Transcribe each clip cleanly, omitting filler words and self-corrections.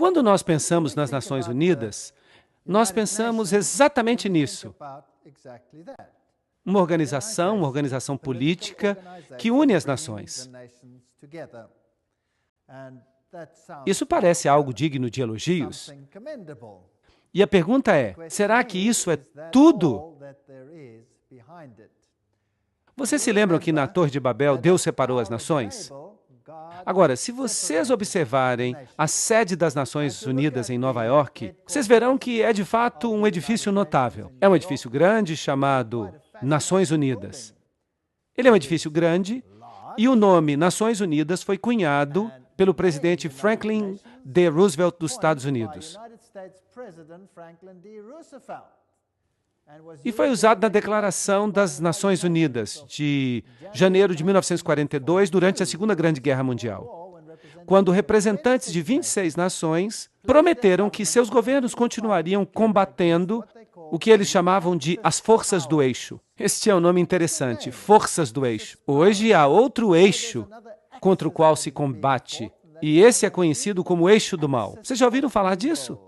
Quando nós pensamos nas Nações Unidas, nós pensamos exatamente nisso. Uma organização política que une as nações. Isso parece algo digno de elogios. E a pergunta é, será que isso é tudo? Vocês se lembram que na Torre de Babel Deus separou as nações? Agora, se vocês observarem a sede das Nações Unidas em Nova York, vocês verão que é de fato um edifício notável. É um edifício grande chamado Nações Unidas. Ele é um edifício grande e o nome Nações Unidas foi cunhado pelo presidente Franklin D. Roosevelt dos Estados Unidos. E foi usado na Declaração das Nações Unidas, de janeiro de 1942, durante a Segunda Grande Guerra Mundial, quando representantes de 26 nações prometeram que seus governos continuariam combatendo o que eles chamavam de as forças do eixo. Este é um nome interessante, forças do eixo. Hoje há outro eixo contra o qual se combate, e esse é conhecido como eixo do mal. Vocês já ouviram falar disso?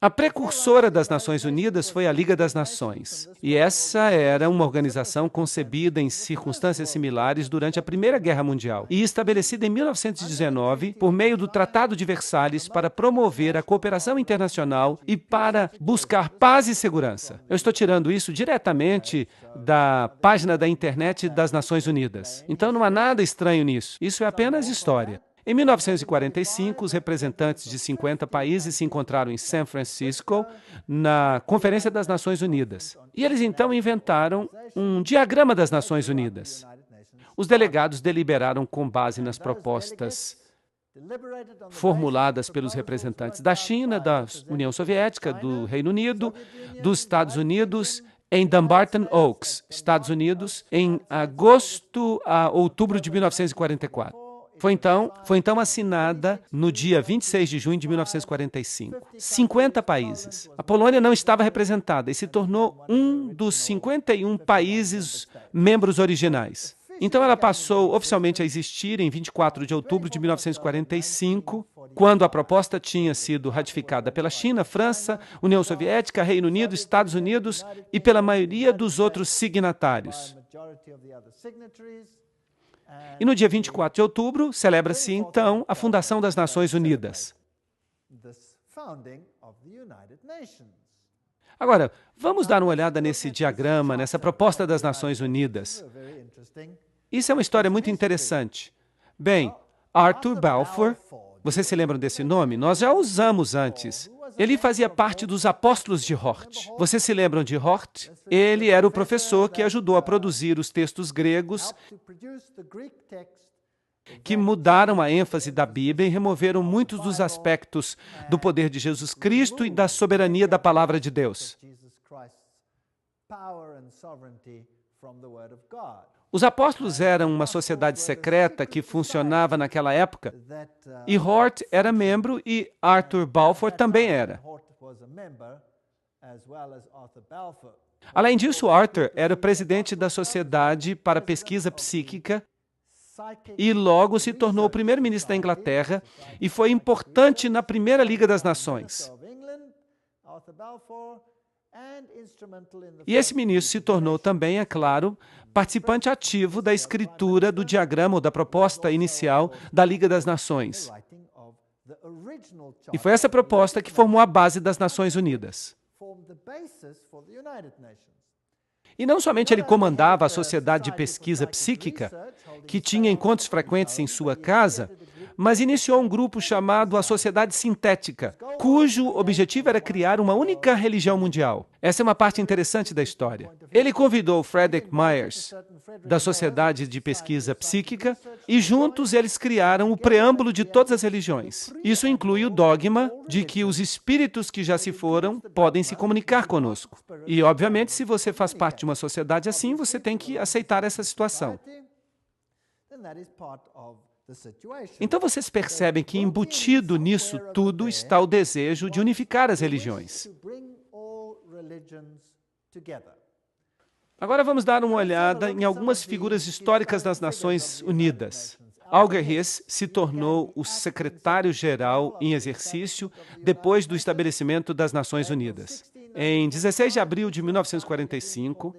A precursora das Nações Unidas foi a Liga das Nações, e essa era uma organização concebida em circunstâncias similares durante a Primeira Guerra Mundial e estabelecida em 1919 por meio do Tratado de Versalhes para promover a cooperação internacional e para buscar paz e segurança. Eu estou tirando isso diretamente da página da internet das Nações Unidas. Então não há nada estranho nisso, isso é apenas história. Em 1945, os representantes de 50 países se encontraram em San Francisco, na Conferência das Nações Unidas. E eles então inventaram um diagrama das Nações Unidas. Os delegados deliberaram com base nas propostas formuladas pelos representantes da China, da União Soviética, do Reino Unido, dos Estados Unidos, em Dumbarton Oaks, Estados Unidos, em agosto a outubro de 1944. Foi então assinada no dia 26 de junho de 1945. 50 países. A Polônia não estava representada e se tornou um dos 51 países membros originais. Então ela passou oficialmente a existir em 24 de outubro de 1945, quando a proposta tinha sido ratificada pela China, França, União Soviética, Reino Unido, Estados Unidos e pela maioria dos outros signatários. E no dia 24 de outubro, celebra-se então a fundação das Nações Unidas. Agora, vamos dar uma olhada nesse diagrama, nessa proposta das Nações Unidas. Isso é uma história muito interessante. Bem, Arthur Balfour, vocês se lembram desse nome? Nós já o usamos antes. Ele fazia parte dos apóstolos de Hort. Vocês se lembram de Hort? Ele era o professor que ajudou a produzir os textos gregos que mudaram a ênfase da Bíblia e removeram muitos dos aspectos do poder de Jesus Cristo e da soberania da palavra de Deus. Os apóstolos eram uma sociedade secreta que funcionava naquela época, e Hort era membro e Arthur Balfour também era. Além disso, Arthur era o presidente da Sociedade para Pesquisa Psíquica e logo se tornou o primeiro-ministro da Inglaterra e foi importante na Primeira Liga das Nações. E esse ministro se tornou também, é claro, participante ativo da escritura do diagrama ou da proposta inicial da Liga das Nações. E foi essa proposta que formou a base das Nações Unidas. E não somente ele comandava a Sociedade de Pesquisa Psíquica, que tinha encontros frequentes em sua casa, mas iniciou um grupo chamado a Sociedade Sintética, cujo objetivo era criar uma única religião mundial. Essa é uma parte interessante da história. Ele convidou Frederick Myers, da Sociedade de Pesquisa Psíquica, e juntos eles criaram o preâmbulo de todas as religiões. Isso inclui o dogma de que os espíritos que já se foram podem se comunicar conosco. E, obviamente, se você faz parte de uma sociedade assim, você tem que aceitar essa situação. Então vocês percebem que embutido nisso tudo está o desejo de unificar as religiões. Agora vamos dar uma olhada em algumas figuras históricas das Nações Unidas. Alger Hiss se tornou o secretário-geral em exercício depois do estabelecimento das Nações Unidas. Em 16 de abril de 1945,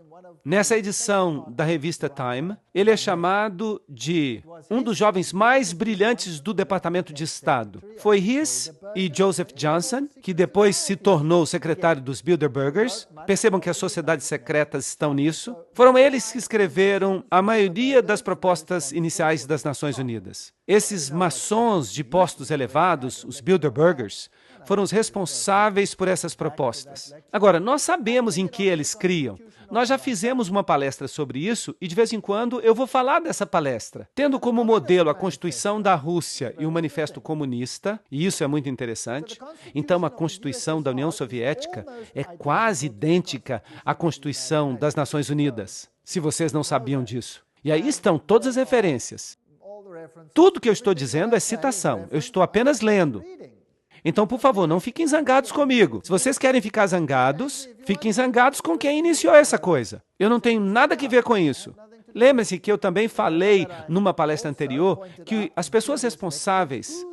nessa edição da revista Time, ele é chamado de um dos jovens mais brilhantes do Departamento de Estado. Foi Hiss e Joseph Johnson, que depois se tornou secretário dos Bilderbergers. Percebam que as sociedades secretas estão nisso. Foram eles que escreveram a maioria das propostas iniciais das Nações Unidas. Esses maçons de postos elevados, os Bilderbergers, foram os responsáveis por essas propostas. Agora, nós sabemos em que eles criam. Nós já fizemos uma palestra sobre isso e, de vez em quando, eu vou falar dessa palestra. Tendo como modelo a Constituição da Rússia e o Manifesto Comunista, e isso é muito interessante, então a Constituição da União Soviética é quase idêntica à Constituição das Nações Unidas, se vocês não sabiam disso. E aí estão todas as referências. Tudo que eu estou dizendo é citação, eu estou apenas lendo. Então, por favor, não fiquem zangados comigo. Se vocês querem ficar zangados, fiquem zangados com quem iniciou essa coisa. Eu não tenho nada que ver com isso. Lembre-se que eu também falei numa palestra anterior que as pessoas responsáveis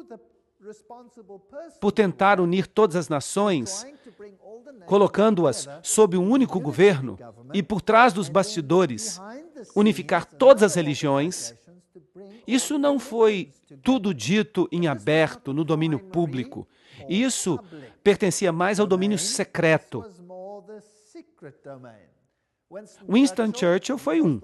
por tentar unir todas as nações, colocando-as sob um único governo e por trás dos bastidores, unificar todas as religiões, isso não foi tudo dito em aberto, no domínio público. Isso pertencia mais ao domínio secreto. Winston Churchill foi um.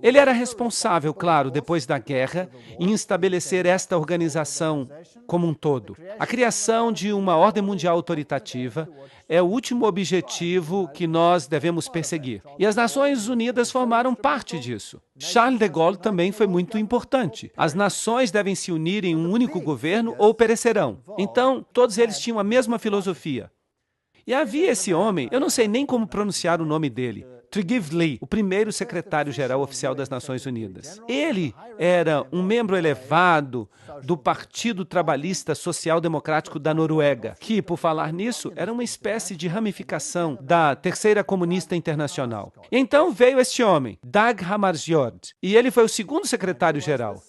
Ele era responsável, claro, depois da guerra, em estabelecer esta organização como um todo. A criação de uma ordem mundial autoritativa é o último objetivo que nós devemos perseguir. E as Nações Unidas formaram parte disso. Charles de Gaulle também foi muito importante. As nações devem se unir em um único governo ou perecerão. Então, todos eles tinham a mesma filosofia. E havia esse homem, eu não sei nem como pronunciar o nome dele, Tocqueville, o primeiro secretário-geral oficial das Nações Unidas. Ele era um membro elevado do Partido Trabalhista Social Democrático da Noruega, que, por falar nisso, era uma espécie de ramificação da Terceira Comunista Internacional. E então veio este homem, Dag Hammarskjöld, e ele foi o segundo secretário-geral.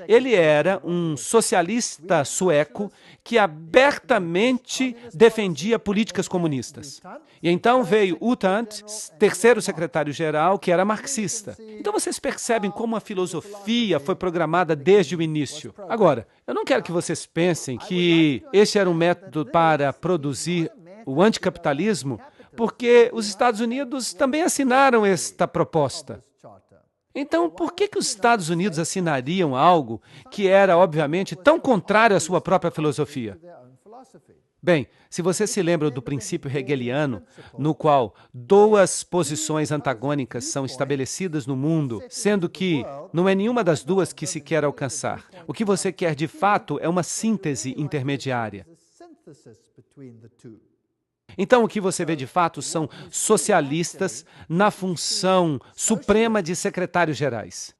Ele era um socialista sueco que abertamente defendia políticas comunistas. E então veio U Thant, terceiro secretário-geral, que era marxista. Então vocês percebem como a filosofia foi programada desde o início. Agora, eu não quero que vocês pensem que este era um método para produzir o anticapitalismo, porque os Estados Unidos também assinaram esta proposta. Então, por que os Estados Unidos assinariam algo que era, obviamente, tão contrário à sua própria filosofia? Bem, se você se lembra do princípio hegeliano, no qual duas posições antagônicas são estabelecidas no mundo, sendo que não é nenhuma das duas que se quer alcançar. O que você quer, de fato, é uma síntese intermediária. Então, o que você vê de fato são socialistas na função suprema de secretários-gerais.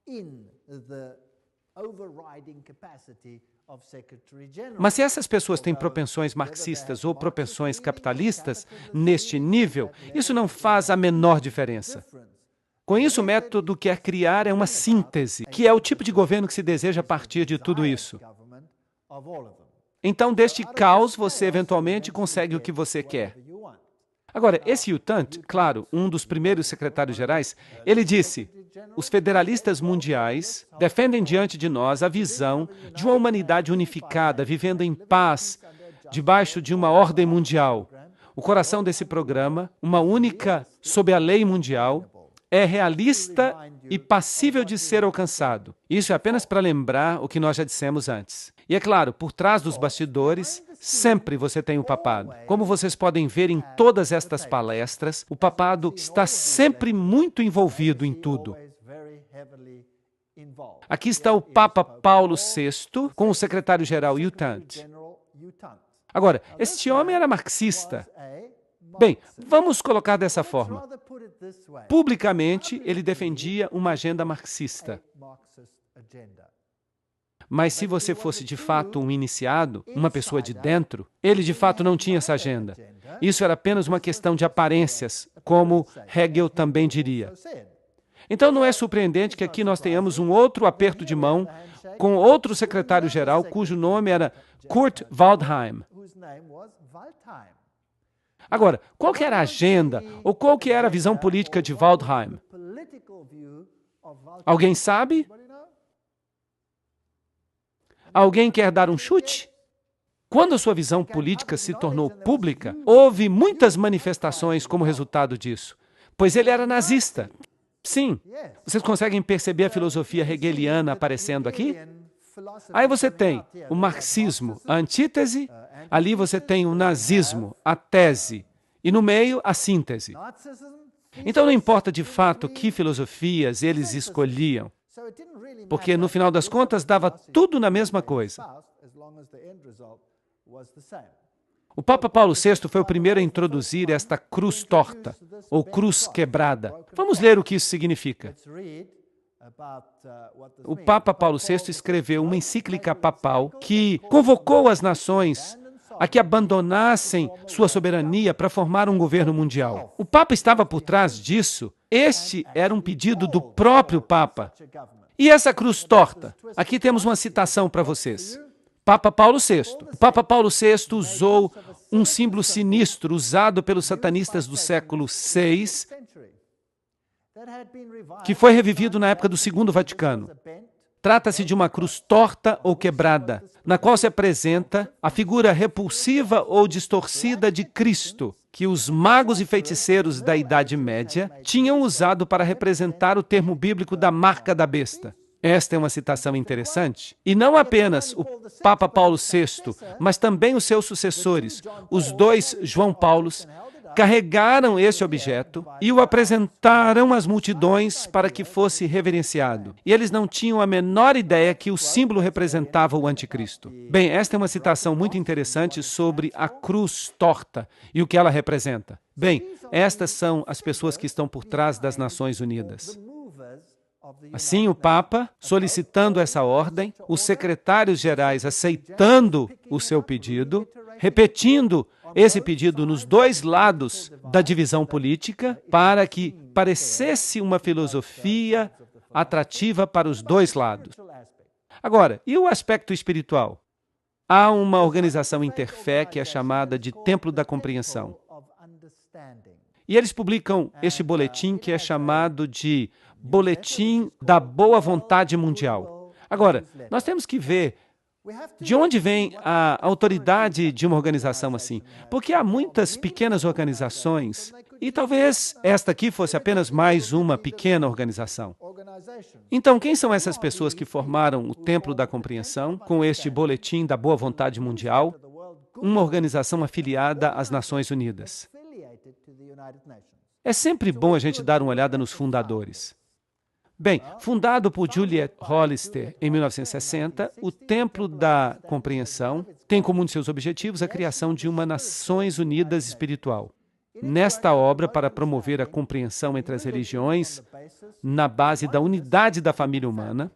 Mas se essas pessoas têm propensões marxistas ou propensões capitalistas, neste nível, isso não faz a menor diferença. Com isso, o método quer criar é uma síntese, que é o tipo de governo que se deseja a partir de tudo isso. Então, deste caos, você eventualmente consegue o que você quer. Agora, esse U Thant, claro, um dos primeiros secretários-gerais, ele disse: os federalistas mundiais defendem diante de nós a visão de uma humanidade unificada, vivendo em paz, debaixo de uma ordem mundial. O coração desse programa, uma única sob a lei mundial, é realista e passível de ser alcançado. Isso é apenas para lembrar o que nós já dissemos antes. E é claro, por trás dos bastidores, sempre você tem o papado. Como vocês podem ver em todas estas palestras, o papado está sempre muito envolvido em tudo. Aqui está o Papa Paulo VI com o secretário-geral U Thant. Agora, este homem era marxista. Bem, vamos colocar dessa forma. Publicamente, ele defendia uma agenda marxista. Mas se você fosse de fato um iniciado, uma pessoa de dentro, ele de fato não tinha essa agenda. Isso era apenas uma questão de aparências, como Hegel também diria. Então não é surpreendente que aqui nós tenhamos um outro aperto de mão com outro secretário-geral cujo nome era Kurt Waldheim. Agora, qual que era a agenda ou qual que era a visão política de Waldheim? Alguém sabe? Alguém quer dar um chute? Quando a sua visão política se tornou pública, houve muitas manifestações como resultado disso, pois ele era nazista. Sim, vocês conseguem perceber a filosofia hegeliana aparecendo aqui? Aí você tem o marxismo, a antítese, ali você tem o nazismo, a tese, e no meio, a síntese. Então não importa de fato que filosofias eles escolhiam, porque no final das contas dava tudo na mesma coisa. O Papa Paulo VI foi o primeiro a introduzir esta cruz torta, ou cruz quebrada. Vamos ler o que isso significa. O Papa Paulo VI escreveu uma encíclica papal que convocou as nações a que abandonassem sua soberania para formar um governo mundial. O Papa estava por trás disso. Este era um pedido do próprio Papa. E essa cruz torta? Aqui temos uma citação para vocês. Papa Paulo VI. O Papa Paulo VI usou um símbolo sinistro usado pelos satanistas do século VI, que foi revivido na época do Segundo Vaticano. Trata-se de uma cruz torta ou quebrada, na qual se apresenta a figura repulsiva ou distorcida de Cristo, que os magos e feiticeiros da Idade Média tinham usado para representar o termo bíblico da marca da besta. Esta é uma citação interessante. E não apenas o Papa Paulo VI, mas também os seus sucessores, os dois João Paulos, carregaram este objeto e o apresentaram às multidões para que fosse reverenciado. E eles não tinham a menor ideia que o símbolo representava o anticristo. Bem, esta é uma citação muito interessante sobre a cruz torta e o que ela representa. Bem, estas são as pessoas que estão por trás das Nações Unidas. Assim, o Papa, solicitando essa ordem, os secretários-gerais aceitando o seu pedido, repetindo esse pedido nos dois lados da divisão política, para que parecesse uma filosofia atrativa para os dois lados. Agora, e o aspecto espiritual? Há uma organização interfé que é chamada de Templo da Compreensão. E eles publicam este boletim que é chamado de Boletim da Boa Vontade Mundial. Agora, nós temos que ver de onde vem a autoridade de uma organização assim. Porque há muitas pequenas organizações, e talvez esta aqui fosse apenas mais uma pequena organização. Então, quem são essas pessoas que formaram o Templo da Compreensão com este Boletim da Boa Vontade Mundial? Uma organização afiliada às Nações Unidas. É sempre bom a gente dar uma olhada nos fundadores. Bem, fundado por Juliet Hollister em 1960, o Templo da Compreensão tem como um de seus objetivos a criação de uma Nações Unidas espiritual. Nesta obra, para promover a compreensão entre as religiões, na base da unidade da família humana,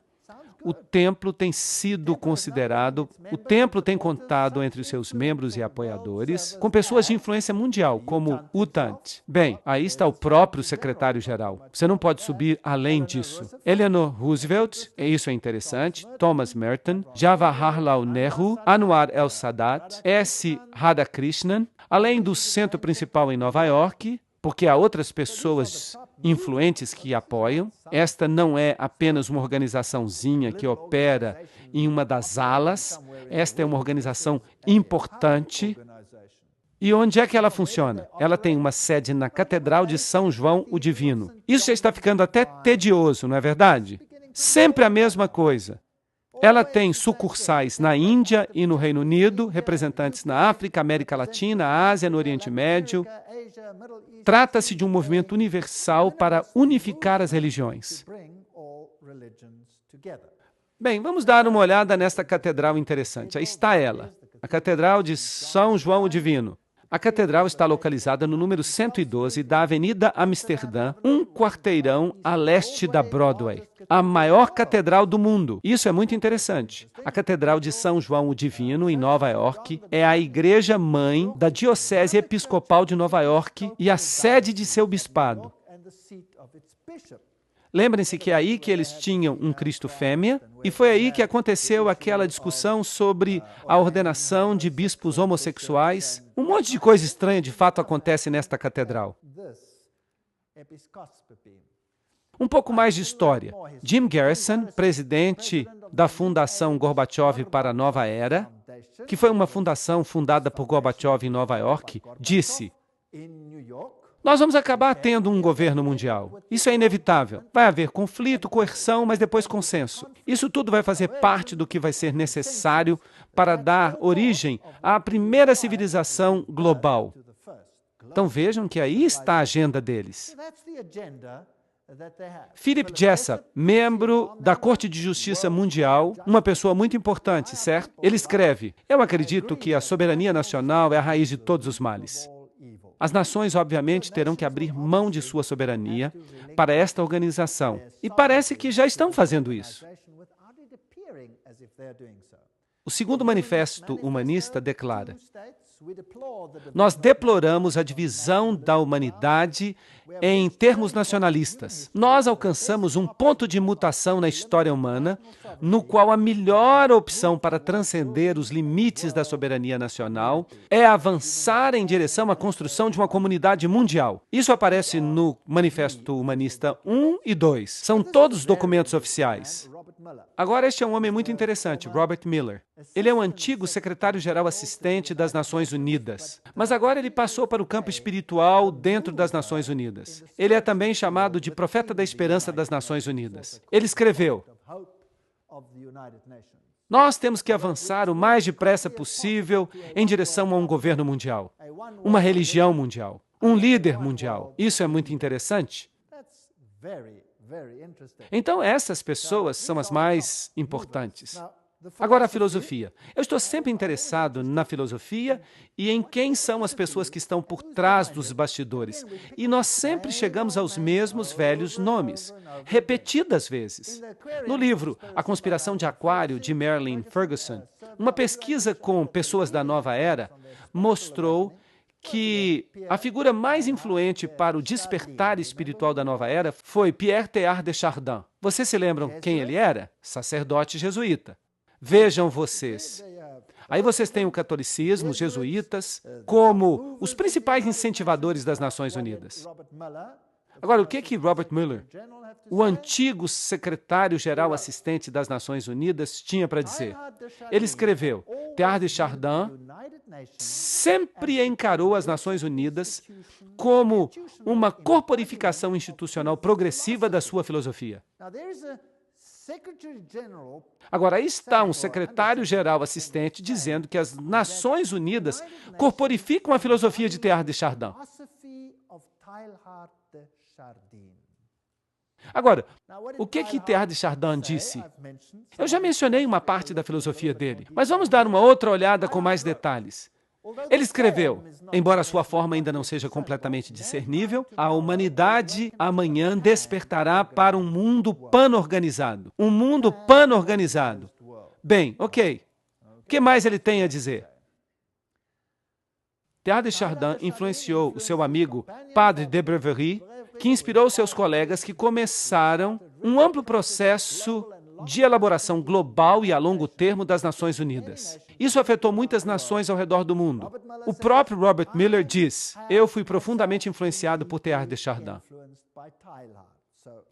o templo tem sido considerado, o templo tem contado entre os seus membros e apoiadores com pessoas de influência mundial, como U Thant. Bem, aí está o próprio secretário-geral. Você não pode subir além disso. Eleanor Roosevelt, isso é interessante, Thomas Merton, Jawaharlal Nehru, Anwar el-Sadat, S. Radhakrishnan, além do centro principal em Nova York, porque há outras pessoas influentes que apoiam. Esta não é apenas uma organizaçãozinha que opera em uma das alas. Esta é uma organização importante. E onde é que ela funciona? Ela tem uma sede na Catedral de São João o Divino. Isso já está ficando até tedioso, não é verdade? Sempre a mesma coisa. Ela tem sucursais na Índia e no Reino Unido, representantes na África, América Latina, Ásia, no Oriente Médio. Trata-se de um movimento universal para unificar as religiões. Bem, vamos dar uma olhada nesta catedral interessante. Aí está ela, a Catedral de São João o Divino. A catedral está localizada no número 112 da Avenida Amsterdã, um quarteirão a leste da Broadway. A maior catedral do mundo. Isso é muito interessante. A Catedral de São João o Divino, em Nova York, é a igreja-mãe da Diocese Episcopal de Nova York e a sede de seu bispado. Lembrem-se que é aí que eles tinham um Cristo fêmea, e foi aí que aconteceu aquela discussão sobre a ordenação de bispos homossexuais. Um monte de coisa estranha de fato acontece nesta catedral. Um pouco mais de história. Jim Garrison, presidente da Fundação Gorbachev para a Nova Era, que foi uma fundação fundada por Gorbachev em Nova York, disse: nós vamos acabar tendo um governo mundial. Isso é inevitável. Vai haver conflito, coerção, mas depois consenso. Isso tudo vai fazer parte do que vai ser necessário para dar origem à primeira civilização global. Então vejam que aí está a agenda deles. Philip Jessup, membro da Corte de Justiça Mundial, uma pessoa muito importante, certo? Ele escreve: eu acredito que a soberania nacional é a raiz de todos os males. As nações, obviamente, terão que abrir mão de sua soberania para esta organização. E parece que já estão fazendo isso. O segundo manifesto humanista declara: nós deploramos a divisão da humanidade em termos nacionalistas. Nós alcançamos um ponto de mutação na história humana, no qual a melhor opção para transcender os limites da soberania nacional é avançar em direção à construção de uma comunidade mundial. Isso aparece no Manifesto Humanista 1 e 2. São todos documentos oficiais. Agora, este é um homem muito interessante, Robert Miller. Ele é o antigo secretário-geral assistente das Nações Unidas, mas agora ele passou para o campo espiritual dentro das Nações Unidas. Ele é também chamado de profeta da esperança das Nações Unidas. Ele escreveu: nós temos que avançar o mais depressa possível em direção a um governo mundial, uma religião mundial, um líder mundial. Isso é muito interessante. Então, essas pessoas são as mais importantes. Agora, a filosofia. Eu estou sempre interessado na filosofia e em quem são as pessoas que estão por trás dos bastidores. E nós sempre chegamos aos mesmos velhos nomes, repetidas vezes. No livro A Conspiração de Aquário, de Marilyn Ferguson, uma pesquisa com pessoas da Nova Era mostrou que a figura mais influente para o despertar espiritual da Nova Era foi Pierre Teilhard de Chardin. Vocês se lembram quem ele era? Sacerdote jesuíta. Vejam vocês. Aí vocês têm o catolicismo, os jesuítas, como os principais incentivadores das Nações Unidas. Agora, o que Robert Mueller, o antigo secretário-geral assistente das Nações Unidas, tinha para dizer? Ele escreveu: Teilhard de Chardin sempre encarou as Nações Unidas como uma corporificação institucional progressiva da sua filosofia. Agora, aí está um secretário-geral assistente dizendo que as Nações Unidas corporificam a filosofia de Teilhard de Chardin. Agora, o que Teilhard de Chardin disse? Eu já mencionei uma parte da filosofia dele, mas vamos dar uma outra olhada com mais detalhes. Ele escreveu: embora sua forma ainda não seja completamente discernível, a humanidade amanhã despertará para um mundo pan-organizado. Um mundo pan-organizado. Bem, ok. O que mais ele tem a dizer? Teilhard de Chardin influenciou o seu amigo Padre de Breverie, que inspirou seus colegas que começaram um amplo processo de elaboração global e a longo termo das Nações Unidas. Isso afetou muitas nações ao redor do mundo. O próprio Robert Miller diz: eu fui profundamente influenciado por Teilhard de Chardin.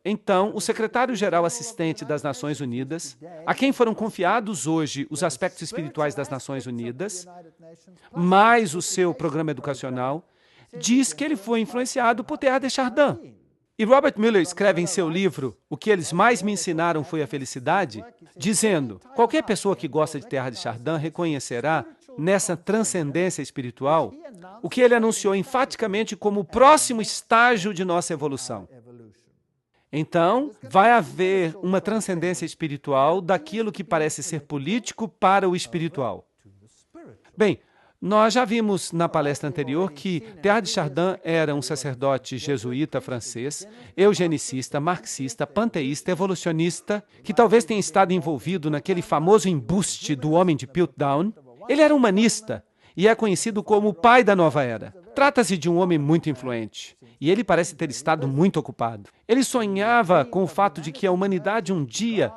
Então, o secretário-geral assistente das Nações Unidas, a quem foram confiados hoje os aspectos espirituais das Nações Unidas, mais o seu programa educacional, diz que ele foi influenciado por Teilhard de Chardin. E Robert Miller escreve em seu livro O que eles mais me ensinaram foi a felicidade, dizendo: qualquer pessoa que gosta de Teilhard de Chardin reconhecerá nessa transcendência espiritual o que ele anunciou enfaticamente como o próximo estágio de nossa evolução. Então, vai haver uma transcendência espiritual daquilo que parece ser político para o espiritual. Bem, nós já vimos na palestra anterior que Teilhard de Chardin era um sacerdote jesuíta francês, eugenicista, marxista, panteísta, evolucionista, que talvez tenha estado envolvido naquele famoso embuste do homem de Piltdown. Ele era humanista e é conhecido como o pai da Nova Era. Trata-se de um homem muito influente, e ele parece ter estado muito ocupado. Ele sonhava com o fato de que a humanidade um dia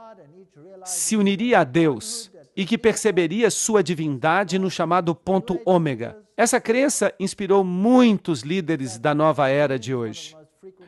se uniria a Deus e que perceberia sua divindade no chamado ponto ômega. Essa crença inspirou muitos líderes da nova era de hoje.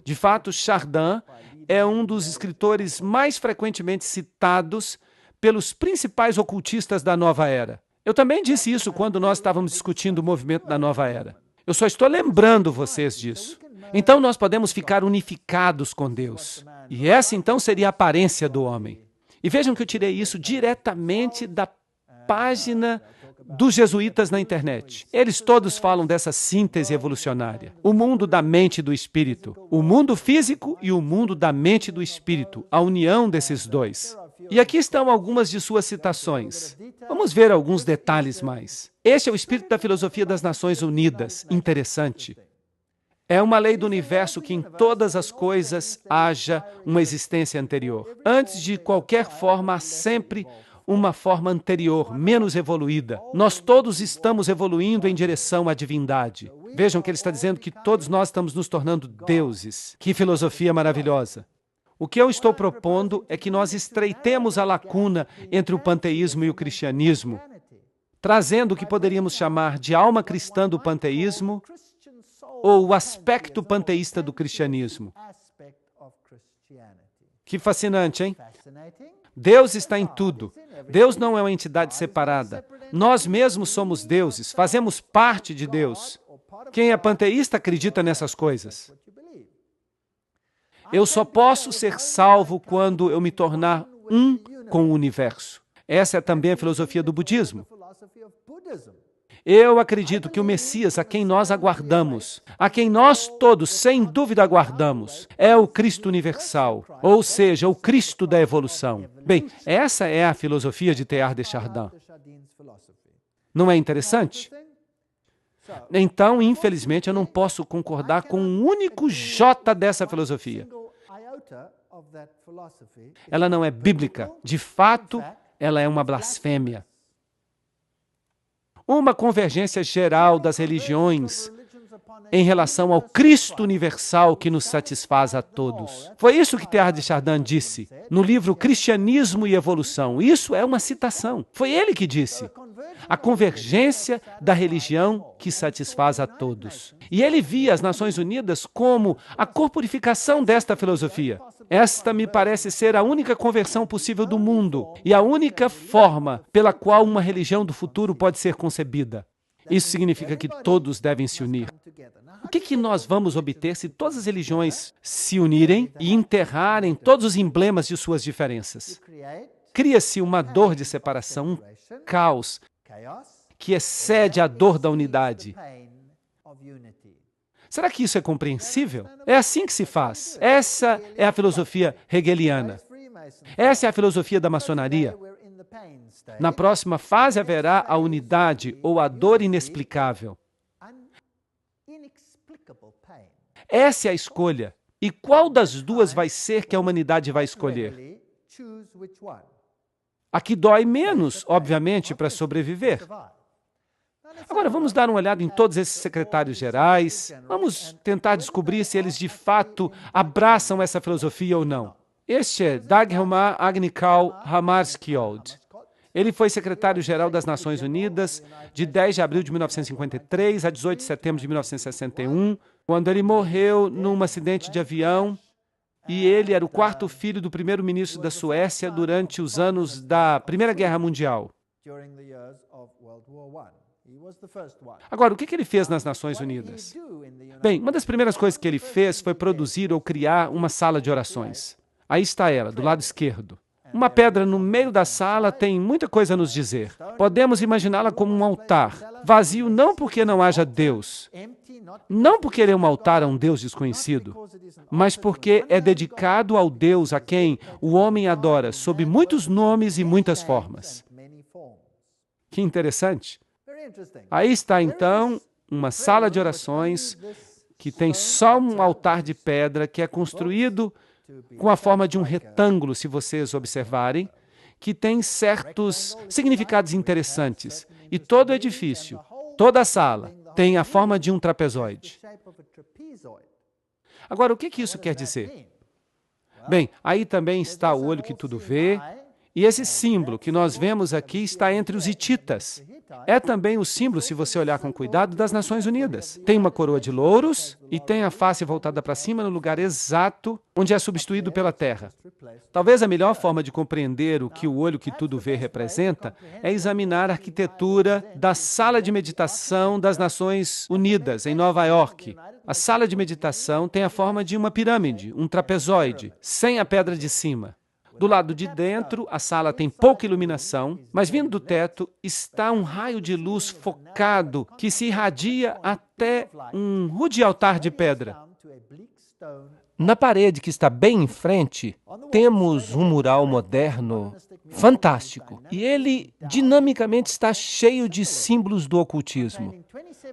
De fato, Chardin é um dos escritores mais frequentemente citados pelos principais ocultistas da nova era. Eu também disse isso quando nós estávamos discutindo o movimento da nova era. Eu só estou lembrando vocês disso. Então nós podemos ficar unificados com Deus. E essa então seria a aparência do homem. E vejam que eu tirei isso diretamente da página dos jesuítas na internet. Eles todos falam dessa síntese evolucionária. O mundo da mente e do espírito. O mundo físico e o mundo da mente e do espírito. A união desses dois. E aqui estão algumas de suas citações. Vamos ver alguns detalhes mais. Este é o espírito da filosofia das Nações Unidas. Interessante. É uma lei do universo que em todas as coisas haja uma existência anterior. Antes de qualquer forma, há sempre uma forma anterior, menos evoluída. Nós todos estamos evoluindo em direção à divindade. Vejam que ele está dizendo que todos nós estamos nos tornando deuses. Que filosofia maravilhosa! O que eu estou propondo é que nós estreitemos a lacuna entre o panteísmo e o cristianismo, trazendo o que poderíamos chamar de alma cristã do panteísmo ou o aspecto panteísta do cristianismo. Que fascinante, hein? Deus está em tudo. Deus não é uma entidade separada. Nós mesmos somos deuses, fazemos parte de Deus. Quem é panteísta acredita nessas coisas. Eu só posso ser salvo quando eu me tornar um com o universo. Essa é também a filosofia do budismo. Eu acredito que o Messias, a quem nós aguardamos, a quem nós todos, sem dúvida, aguardamos, é o Cristo universal, ou seja, o Cristo da evolução. Bem, essa é a filosofia de Teilhard de Chardin. Não é interessante? Então, infelizmente, eu não posso concordar com um único jota dessa filosofia. Ela não é bíblica. De fato, ela é uma blasfêmia. Uma convergência geral das religiões em relação ao Cristo universal que nos satisfaz a todos. Foi isso que Teilhard de Chardin disse no livro Cristianismo e Evolução. Isso é uma citação. Foi ele que disse. A convergência da religião que satisfaz a todos. E ele via as Nações Unidas como a corporificação desta filosofia. Esta me parece ser a única conversão possível do mundo e a única forma pela qual uma religião do futuro pode ser concebida. Isso significa que todos devem se unir. O que nós vamos obter se todas as religiões se unirem e enterrarem todos os emblemas de suas diferenças? Cria-se uma dor de separação, um caos, que excede a dor da unidade. Será que isso é compreensível? É assim que se faz. Essa é a filosofia hegeliana. Essa é a filosofia da maçonaria. Na próxima fase haverá a unidade ou a dor inexplicável. Essa é a escolha. E qual das duas vai ser que a humanidade vai escolher? A que dói menos, obviamente, para sobreviver. Agora, vamos dar uma olhada em todos esses secretários gerais. Vamos tentar descobrir se eles, de fato, abraçam essa filosofia ou não. Este é Dagmar Agnikau Hammarskjöld. Ele foi secretário-geral das Nações Unidas de 10 de abril de 1953 a 18 de setembro de 1961, quando ele morreu num acidente de avião, e ele era o quarto filho do primeiro-ministro da Suécia durante os anos da Primeira Guerra Mundial. Agora, o que ele fez nas Nações Unidas? Bem, uma das primeiras coisas que ele fez foi produzir ou criar uma sala de orações. Aí está ela, do lado esquerdo. Uma pedra no meio da sala tem muita coisa a nos dizer. Podemos imaginá-la como um altar, vazio não porque não haja Deus, não porque ele é um altar a um Deus desconhecido, mas porque é dedicado ao Deus a quem o homem adora sob muitos nomes e muitas formas. Que interessante. Aí está, então, uma sala de orações que tem só um altar de pedra que é construído com a forma de um retângulo, se vocês observarem, que tem certos significados interessantes. E todo o edifício, toda a sala, tem a forma de um trapezoide. Agora, o que isso quer dizer? Bem, aí também está o olho que tudo vê, e esse símbolo que nós vemos aqui está entre os hititas. É também o símbolo, se você olhar com cuidado, das Nações Unidas. Tem uma coroa de louros e tem a face voltada para cima no lugar exato onde é substituído pela terra. Talvez a melhor forma de compreender o que o olho que tudo vê representa é examinar a arquitetura da sala de meditação das Nações Unidas, em Nova York. A sala de meditação tem a forma de uma pirâmide, um trapezoide, sem a pedra de cima. Do lado de dentro, a sala tem pouca iluminação, mas vindo do teto está um raio de luz focado que se irradia até um rude altar de pedra. Na parede que está bem em frente, temos um mural moderno fantástico. E ele dinamicamente está cheio de símbolos do ocultismo,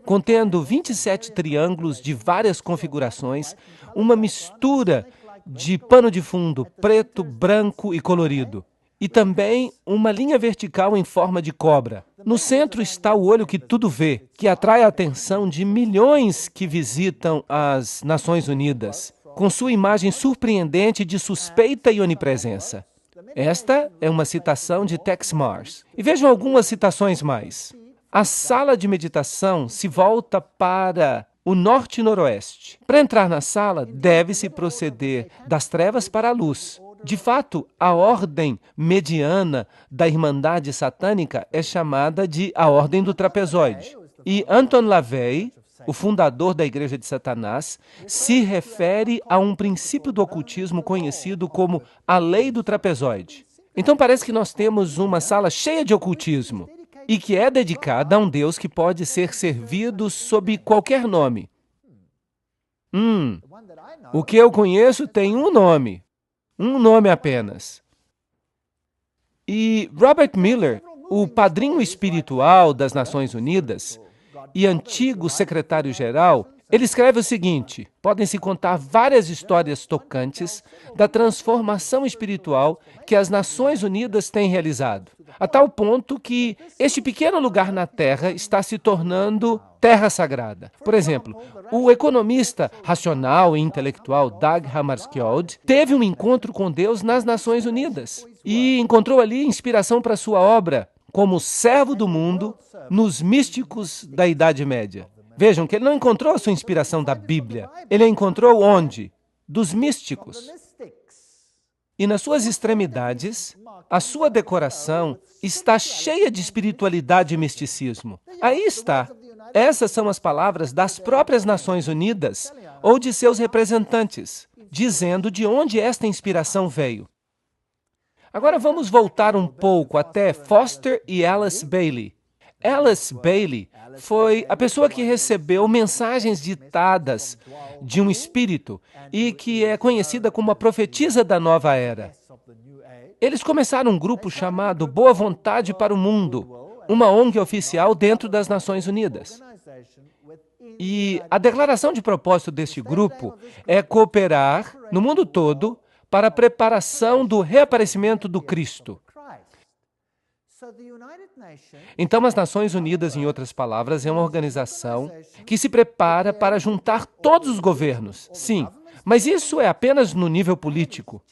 contendo 27 triângulos de várias configurações, uma mistura de pano de fundo preto, branco e colorido. E também uma linha vertical em forma de cobra. No centro está o olho que tudo vê, que atrai a atenção de milhões que visitam as Nações Unidas, com sua imagem surpreendente de suspeita e onipresença. Esta é uma citação de Tex Mars. E vejam algumas citações mais. A sala de meditação se volta para o norte e noroeste. Para entrar na sala, deve-se proceder das trevas para a luz. De fato, a ordem mediana da Irmandade Satânica é chamada de a Ordem do Trapezoide. E Anton LaVey, o fundador da Igreja de Satanás, se refere a um princípio do ocultismo conhecido como a Lei do Trapezoide. Então parece que nós temos uma sala cheia de ocultismo e que é dedicada a um Deus que pode ser servido sob qualquer nome. O que eu conheço tem um nome apenas. E Robert Miller, o padrinho espiritual das Nações Unidas e antigo secretário-geral, ele escreve o seguinte: podem-se contar várias histórias tocantes da transformação espiritual que as Nações Unidas têm realizado, a tal ponto que este pequeno lugar na Terra está se tornando terra sagrada. Por exemplo, o economista racional e intelectual Dag Hammarskjöld teve um encontro com Deus nas Nações Unidas e encontrou ali inspiração para sua obra como servo do mundo nos místicos da Idade Média. Vejam que ele não encontrou a sua inspiração da Bíblia. Ele a encontrou onde? Dos místicos. E nas suas extremidades, a sua decoração está cheia de espiritualidade e misticismo. Aí está. Essas são as palavras das próprias Nações Unidas ou de seus representantes, dizendo de onde esta inspiração veio. Agora vamos voltar um pouco até Foster e Alice Bailey. Alice Bailey foi a pessoa que recebeu mensagens ditadas de um espírito e que é conhecida como a profetisa da nova era. Eles começaram um grupo chamado Boa Vontade para o Mundo, uma ONG oficial dentro das Nações Unidas. E a declaração de propósito deste grupo é cooperar no mundo todo para a preparação do reaparecimento do Cristo. Então, as Nações Unidas, em outras palavras, é uma organização que se prepara para juntar todos os governos. Sim, mas isso é apenas no nível político.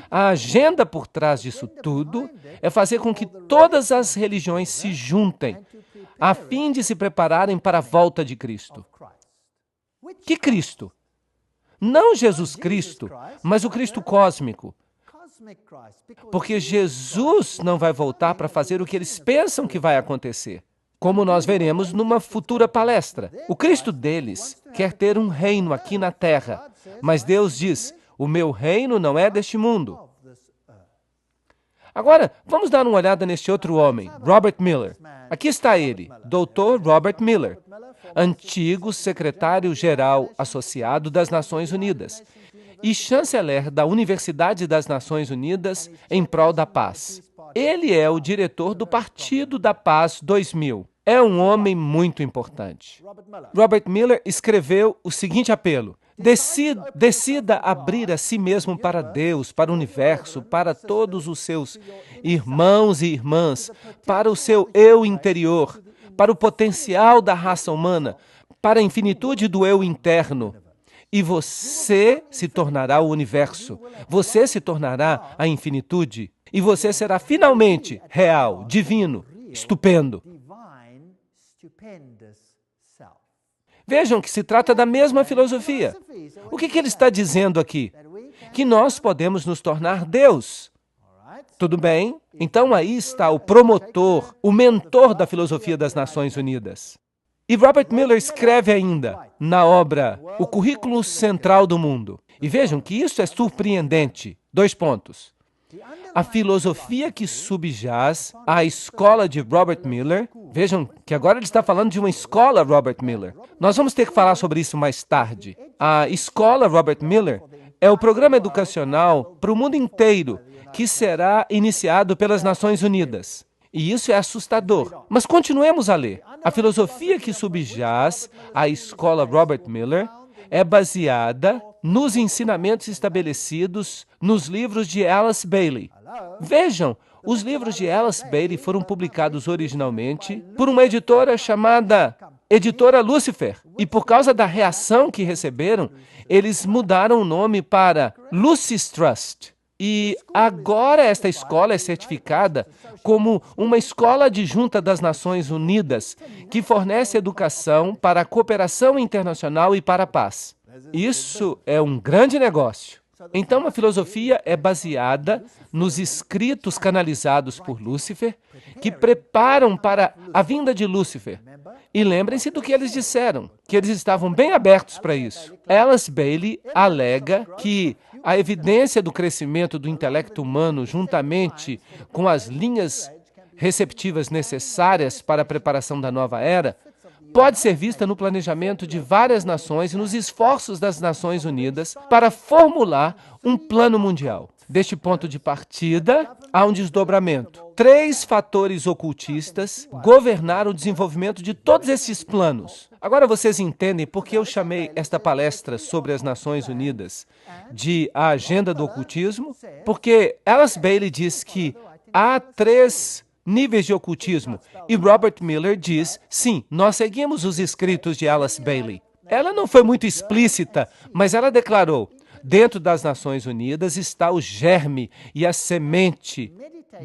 A agenda por trás disso tudo é fazer com que todas as religiões se juntem a fim de se prepararem para a volta de Cristo. Que Cristo? Não Jesus Cristo, mas o Cristo cósmico. Porque Jesus não vai voltar para fazer o que eles pensam que vai acontecer, como nós veremos numa futura palestra. O Cristo deles quer ter um reino aqui na Terra, mas Deus diz: o meu reino não é deste mundo. Agora, vamos dar uma olhada neste outro homem, Robert Miller. Aqui está ele, Dr. Robert Miller, antigo secretário-geral associado das Nações Unidas e chanceler da Universidade das Nações Unidas em prol da paz. Ele é o diretor do Partido da Paz 2000. É um homem muito importante. Robert Miller escreveu o seguinte apelo: decida abrir a si mesmo para Deus, para o universo, para todos os seus irmãos e irmãs, para o seu eu interior, para o potencial da raça humana, para a infinitude do eu interno. E você se tornará o universo. Você se tornará a infinitude. E você será finalmente real, divino, estupendo. Vejam que se trata da mesma filosofia. O que ele está dizendo aqui? Que nós podemos nos tornar Deus. Tudo bem? Então aí está o promotor, o mentor da filosofia das Nações Unidas. E Robert Miller escreve ainda, na obra O Currículo Central do Mundo. E vejam que isso é surpreendente. 2 pontos. A filosofia que subjaz à escola de Robert Miller, vejam que agora ele está falando de uma escola Robert Miller. Nós vamos ter que falar sobre isso mais tarde. A escola Robert Miller é o programa educacional para o mundo inteiro que será iniciado pelas Nações Unidas. E isso é assustador. Mas continuemos a ler. A filosofia que subjaz à escola Robert Miller é baseada nos ensinamentos estabelecidos nos livros de Alice Bailey. Vejam, os livros de Alice Bailey foram publicados originalmente por uma editora chamada Editora Lucifer. E por causa da reação que receberam, eles mudaram o nome para Lucis Trust. E agora esta escola é certificada como uma escola adjunta das Nações Unidas, que fornece educação para a cooperação internacional e para a paz. Isso é um grande negócio. Então, a filosofia é baseada nos escritos canalizados por Lúcifer, que preparam para a vinda de Lúcifer. E lembrem-se do que eles disseram, que eles estavam bem abertos para isso. Alice Bailey alega que a evidência do crescimento do intelecto humano, juntamente com as linhas receptivas necessárias para a preparação da nova era, pode ser vista no planejamento de várias nações e nos esforços das Nações Unidas para formular um plano mundial. Deste ponto de partida, há um desdobramento. 3 fatores ocultistas governaram o desenvolvimento de todos esses planos. Agora vocês entendem por que eu chamei esta palestra sobre as Nações Unidas de a agenda do ocultismo? Porque Alice Bailey diz que há 3 níveis de ocultismo. E Robert Miller diz, sim, nós seguimos os escritos de Alice Bailey. Ela não foi muito explícita, mas ela declarou, dentro das Nações Unidas está o germe e a semente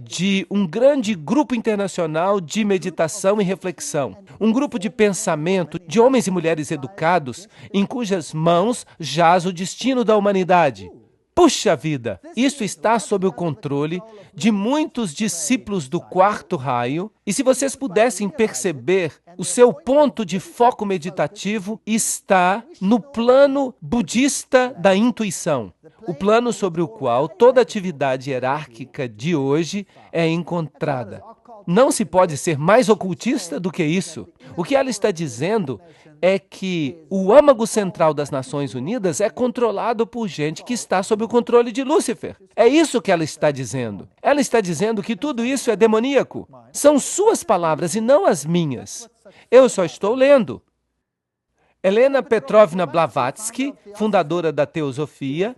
de um grande grupo internacional de meditação e reflexão. Um grupo de pensamento de homens e mulheres educados, em cujas mãos jaz o destino da humanidade. Puxa vida! Isso está sob o controle de muitos discípulos do 4º raio, e se vocês pudessem perceber, o seu ponto de foco meditativo está no plano budista da intuição, o plano sobre o qual toda atividade hierárquica de hoje é encontrada. Não se pode ser mais ocultista do que isso. O que ela está dizendo é que o âmago central das Nações Unidas é controlado por gente que está sob o controle de Lúcifer. É isso que ela está dizendo. Ela está dizendo que tudo isso é demoníaco. São suas palavras e não as minhas. Eu só estou lendo. Helena Petrovna Blavatsky, fundadora da Teosofia,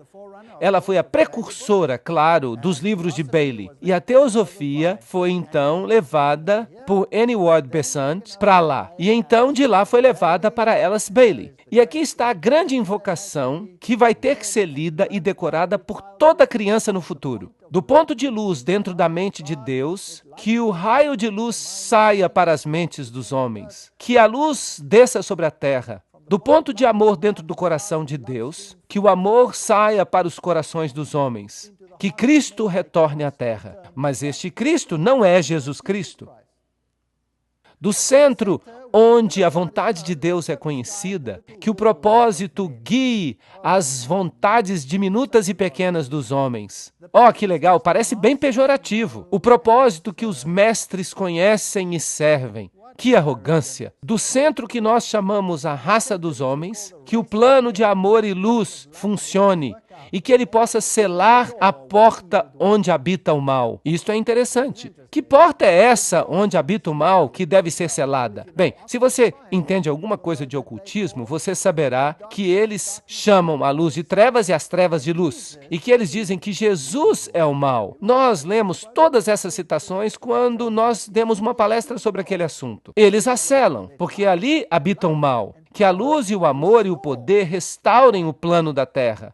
ela foi a precursora, claro, dos livros de Bailey. E a Teosofia foi, então, levada por Annie Ward Besant para lá. E, então, de lá foi levada para Alice Bailey. E aqui está a grande invocação que vai ter que ser lida e decorada por toda criança no futuro. Do ponto de luz dentro da mente de Deus, que o raio de luz saia para as mentes dos homens. Que a luz desça sobre a terra. Do ponto de amor dentro do coração de Deus, que o amor saia para os corações dos homens, que Cristo retorne à terra. Mas este Cristo não é Jesus Cristo. Do centro onde a vontade de Deus é conhecida, que o propósito guie as vontades diminutas e pequenas dos homens. Oh, que legal, parece bem pejorativo. O propósito que os mestres conhecem e servem. Que arrogância! Do centro que nós chamamos a raça dos homens, que o plano de amor e luz funcione e que ele possa selar a porta onde habita o mal. Isto é interessante. Que porta é essa onde habita o mal que deve ser selada? Bem, se você entende alguma coisa de ocultismo, você saberá que eles chamam a luz de trevas e as trevas de luz, e que eles dizem que Jesus é o mal. Nós lemos todas essas citações quando nós demos uma palestra sobre aquele assunto. Eles a selam, porque ali habita o mal. Que a luz e o amor e o poder restaurem o plano da terra.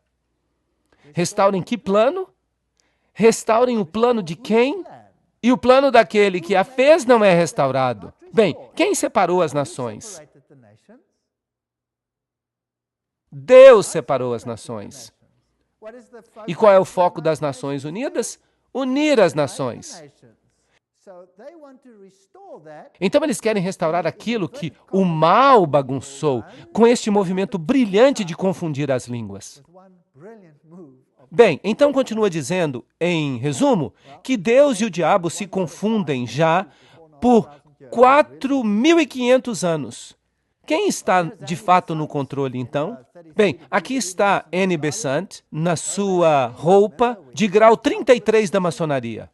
Restaurem que plano? Restaurem o plano de quem? E o plano daquele que a fez não é restaurado. Bem, quem separou as nações? Deus separou as nações. E qual é o foco das Nações Unidas? Unir as nações. Então eles querem restaurar aquilo que o mal bagunçou com este movimento brilhante de confundir as línguas. Bem, então continua dizendo, em resumo, que Deus e o diabo se confundem já por 4.500 anos. Quem está de fato no controle, então? Bem, aqui está Annie Besant na sua roupa de grau 33 da maçonaria.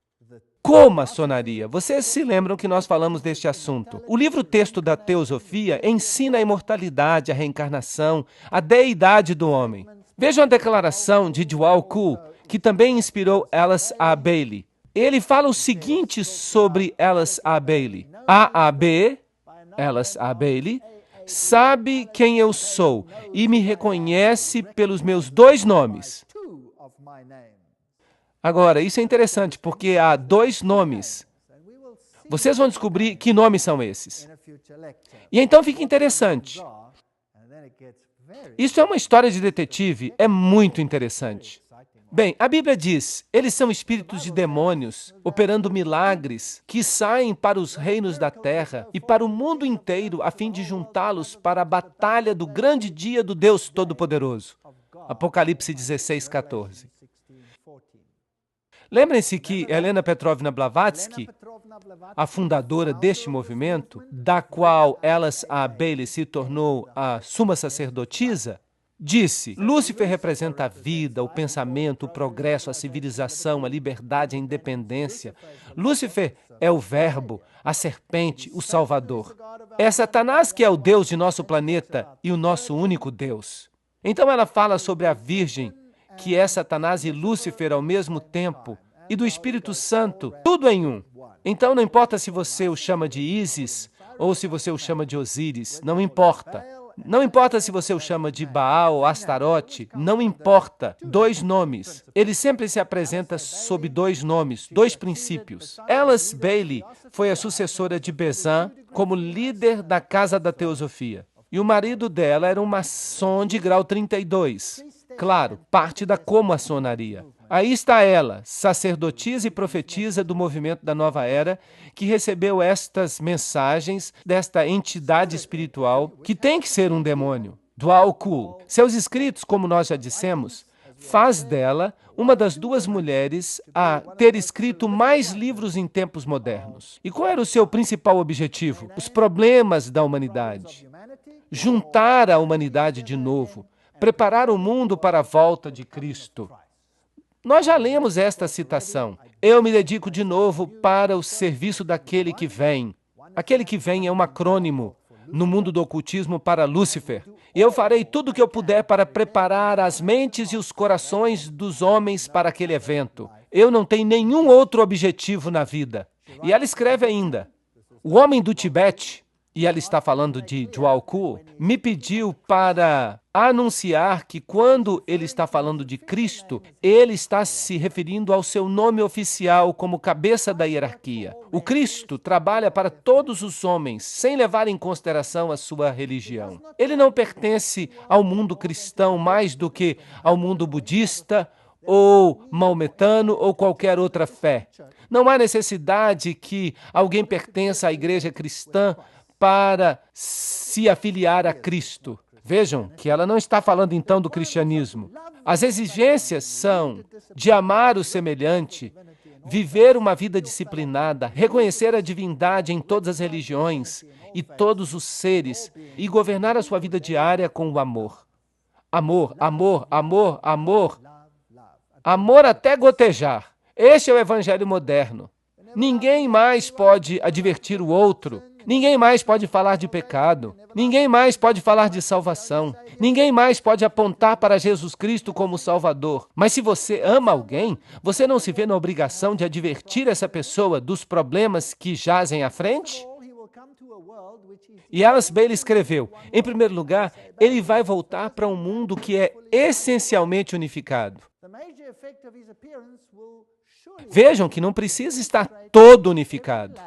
Comaçonaria. Vocês se lembram que nós falamos deste assunto. O livro-texto da Teosofia ensina a imortalidade, a reencarnação, a deidade do homem. Vejam a declaração de Djwhal Khul, que também inspirou Alice A. Bailey. Ele fala o seguinte sobre Alice A. Bailey. A.A.B., Alice A. Bailey, sabe quem eu sou e me reconhece pelos meus 2 nomes. Agora, isso é interessante, porque há 2 nomes. Vocês vão descobrir que nomes são esses. E então fica interessante. Isso é uma história de detetive, é muito interessante. Bem, a Bíblia diz, eles são espíritos de demônios, operando milagres, que saem para os reinos da terra e para o mundo inteiro, a fim de juntá-los para a batalha do grande dia do Deus Todo-Poderoso. Apocalipse 16:14. Lembrem-se que Helena Petrovna Blavatsky, a fundadora deste movimento, da qual Alice A. Bailey se tornou a suma sacerdotisa, disse, Lúcifer representa a vida, o pensamento, o progresso, a civilização, a liberdade, a independência. Lúcifer é o verbo, a serpente, o salvador. É Satanás que é o Deus de nosso planeta e o nosso único Deus. Então ela fala sobre a Virgem, que é Satanás e Lúcifer ao mesmo tempo, e do Espírito Santo, tudo em um. Então não importa se você o chama de Ísis ou se você o chama de Osíris, não importa. Não importa se você o chama de Baal ou Astarote, não importa. 2 nomes. Ele sempre se apresenta sob 2 nomes, 2 princípios. Alice Bailey foi a sucessora de Besant como líder da Casa da Teosofia. E o marido dela era um maçom de grau 32. Claro, parte da comaçonaria. Aí está ela, sacerdotisa e profetisa do movimento da Nova Era, que recebeu estas mensagens desta entidade espiritual, que tem que ser um demônio, Djwhal Khul. Seus escritos, como nós já dissemos, faz dela uma das 2 mulheres a ter escrito mais livros em tempos modernos. E qual era o seu principal objetivo? Os problemas da humanidade. Juntar a humanidade de novo, preparar o mundo para a volta de Cristo. Nós já lemos esta citação. Eu me dedico de novo para o serviço daquele que vem. Aquele que vem é um acrônimo no mundo do ocultismo para Lúcifer. E eu farei tudo o que eu puder para preparar as mentes e os corações dos homens para aquele evento. Eu não tenho nenhum outro objetivo na vida. E ela escreve ainda, o homem do Tibete, e ela está falando de Djwhal Khul, me pediu para anunciar que quando ele está falando de Cristo, ele está se referindo ao seu nome oficial como cabeça da hierarquia. O Cristo trabalha para todos os homens, sem levar em consideração a sua religião. Ele não pertence ao mundo cristão mais do que ao mundo budista, ou maometano, ou qualquer outra fé. Não há necessidade que alguém pertença à igreja cristã para se afiliar a Cristo. Vejam que ela não está falando então do cristianismo. As exigências são de amar o semelhante, viver uma vida disciplinada, reconhecer a divindade em todas as religiões e todos os seres e governar a sua vida diária com o amor. Amor, amor, amor, amor. Amor até gotejar. Este é o evangelho moderno. Ninguém mais pode advertir o outro. Ninguém mais pode falar de pecado. Ninguém mais pode falar de salvação. Ninguém mais pode apontar para Jesus Cristo como Salvador. Mas se você ama alguém, você não se vê na obrigação de advertir essa pessoa dos problemas que jazem à frente? E Alice Bailey escreveu, em primeiro lugar, ele vai voltar para um mundo que é essencialmente unificado. Vejam que não precisa estar todo unificado.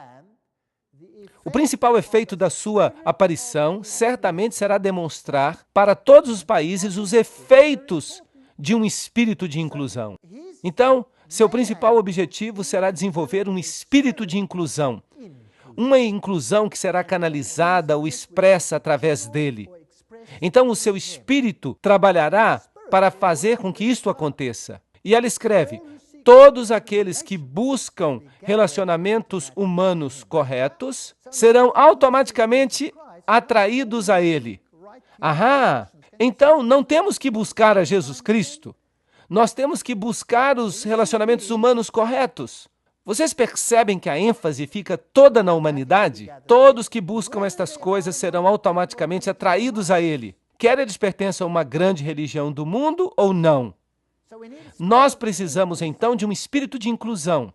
O principal efeito da sua aparição certamente será demonstrar para todos os países os efeitos de um espírito de inclusão. Então, seu principal objetivo será desenvolver um espírito de inclusão. Uma inclusão que será canalizada ou expressa através dele. Então, o seu espírito trabalhará para fazer com que isto aconteça. E ela escreve, todos aqueles que buscam relacionamentos humanos corretos serão automaticamente atraídos a ele. Ahá! Então, não temos que buscar a Jesus Cristo. Nós temos que buscar os relacionamentos humanos corretos. Vocês percebem que a ênfase fica toda na humanidade? Todos que buscam estas coisas serão automaticamente atraídos a ele. Quer eles pertençam a uma grande religião do mundo ou não. Nós precisamos, então, de um espírito de inclusão.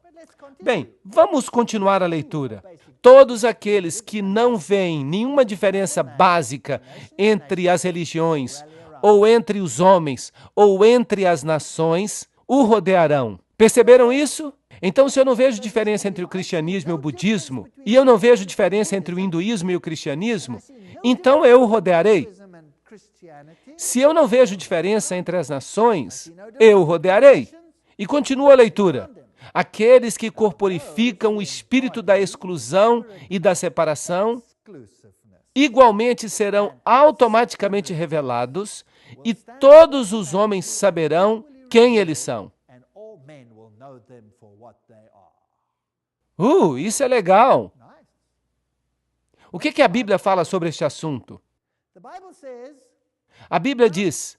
Bem, vamos continuar a leitura. Todos aqueles que não veem nenhuma diferença básica entre as religiões, ou entre os homens, ou entre as nações, o rodearão. Perceberam isso? Então, se eu não vejo diferença entre o cristianismo e o budismo, e eu não vejo diferença entre o hinduísmo e o cristianismo, então eu o rodearei. Se eu não vejo diferença entre as nações, eu o rodearei. E continua a leitura. Aqueles que corporificam o espírito da exclusão e da separação, igualmente serão automaticamente revelados, e todos os homens saberão quem eles são. Isso é legal. O que a Bíblia fala sobre este assunto? A Bíblia diz,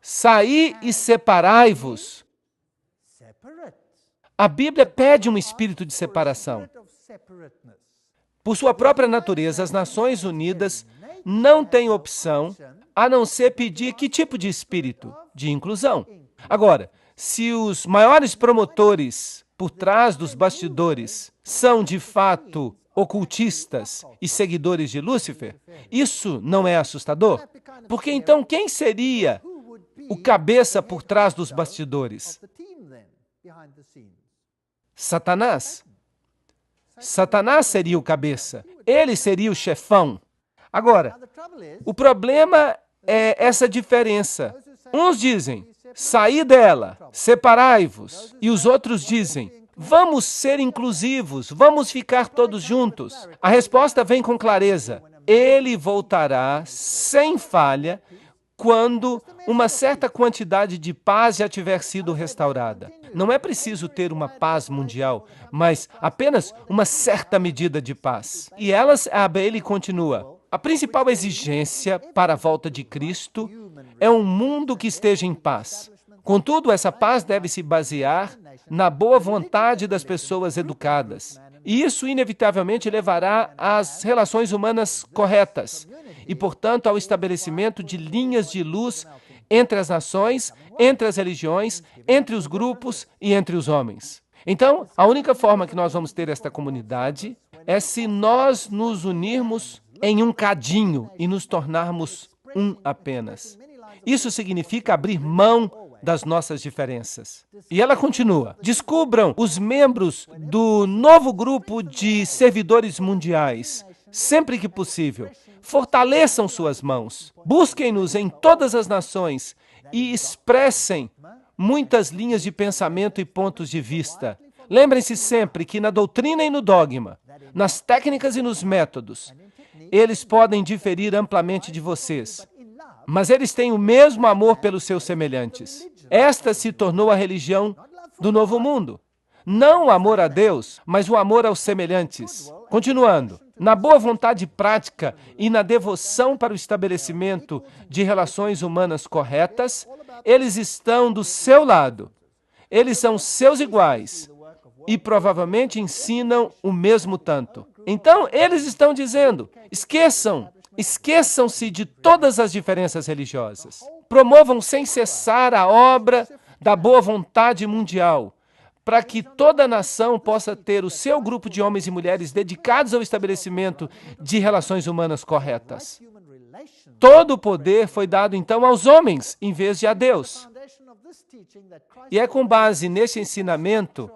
saí e separai-vos. A Bíblia pede um espírito de separação. Por sua própria natureza, as Nações Unidas não têm opção a não ser pedir que tipo de espírito? De inclusão. Agora, se os maiores promotores por trás dos bastidores são, de fato, ocultistas e seguidores de Lúcifer, isso não é assustador? Porque então quem seria o cabeça por trás dos bastidores? Satanás. Satanás seria o cabeça. Ele seria o chefão. Agora, o problema é essa diferença. Uns dizem, saí dela, separai-vos. E os outros dizem, vamos ser inclusivos, vamos ficar todos juntos. A resposta vem com clareza. Ele voltará sem falha quando uma certa quantidade de paz já tiver sido restaurada. Não é preciso ter uma paz mundial, mas apenas uma certa medida de paz. E Alice Bailey continua. A principal exigência para a volta de Cristo é um mundo que esteja em paz. Contudo, essa paz deve se basear na boa vontade das pessoas educadas. E isso, inevitavelmente, levará às relações humanas corretas e, portanto, ao estabelecimento de linhas de luz entre as nações, entre as religiões, entre os grupos e entre os homens. Então, a única forma que nós vamos ter esta comunidade é se nós nos unirmos em um cadinho e nos tornarmos um apenas. Isso significa abrir mão das nossas diferenças. E ela continua. Descubram os membros do novo grupo de servidores mundiais, sempre que possível. Fortaleçam suas mãos. Busquem-nos em todas as nações e expressem muitas linhas de pensamento e pontos de vista. Lembrem-se sempre que na doutrina e no dogma, nas técnicas e nos métodos, eles podem diferir amplamente de vocês, mas eles têm o mesmo amor pelos seus semelhantes. Esta se tornou a religião do novo mundo. Não o amor a Deus, mas o amor aos semelhantes. Continuando, na boa vontade prática e na devoção para o estabelecimento de relações humanas corretas, eles estão do seu lado. Eles são seus iguais e provavelmente ensinam o mesmo tanto. Então, eles estão dizendo, esqueçam-se de todas as diferenças religiosas. Promovam sem cessar a obra da boa vontade mundial, para que toda a nação possa ter o seu grupo de homens e mulheres dedicados ao estabelecimento de relações humanas corretas. Todo o poder foi dado, então, aos homens, em vez de a Deus. E é com base nesse ensinamento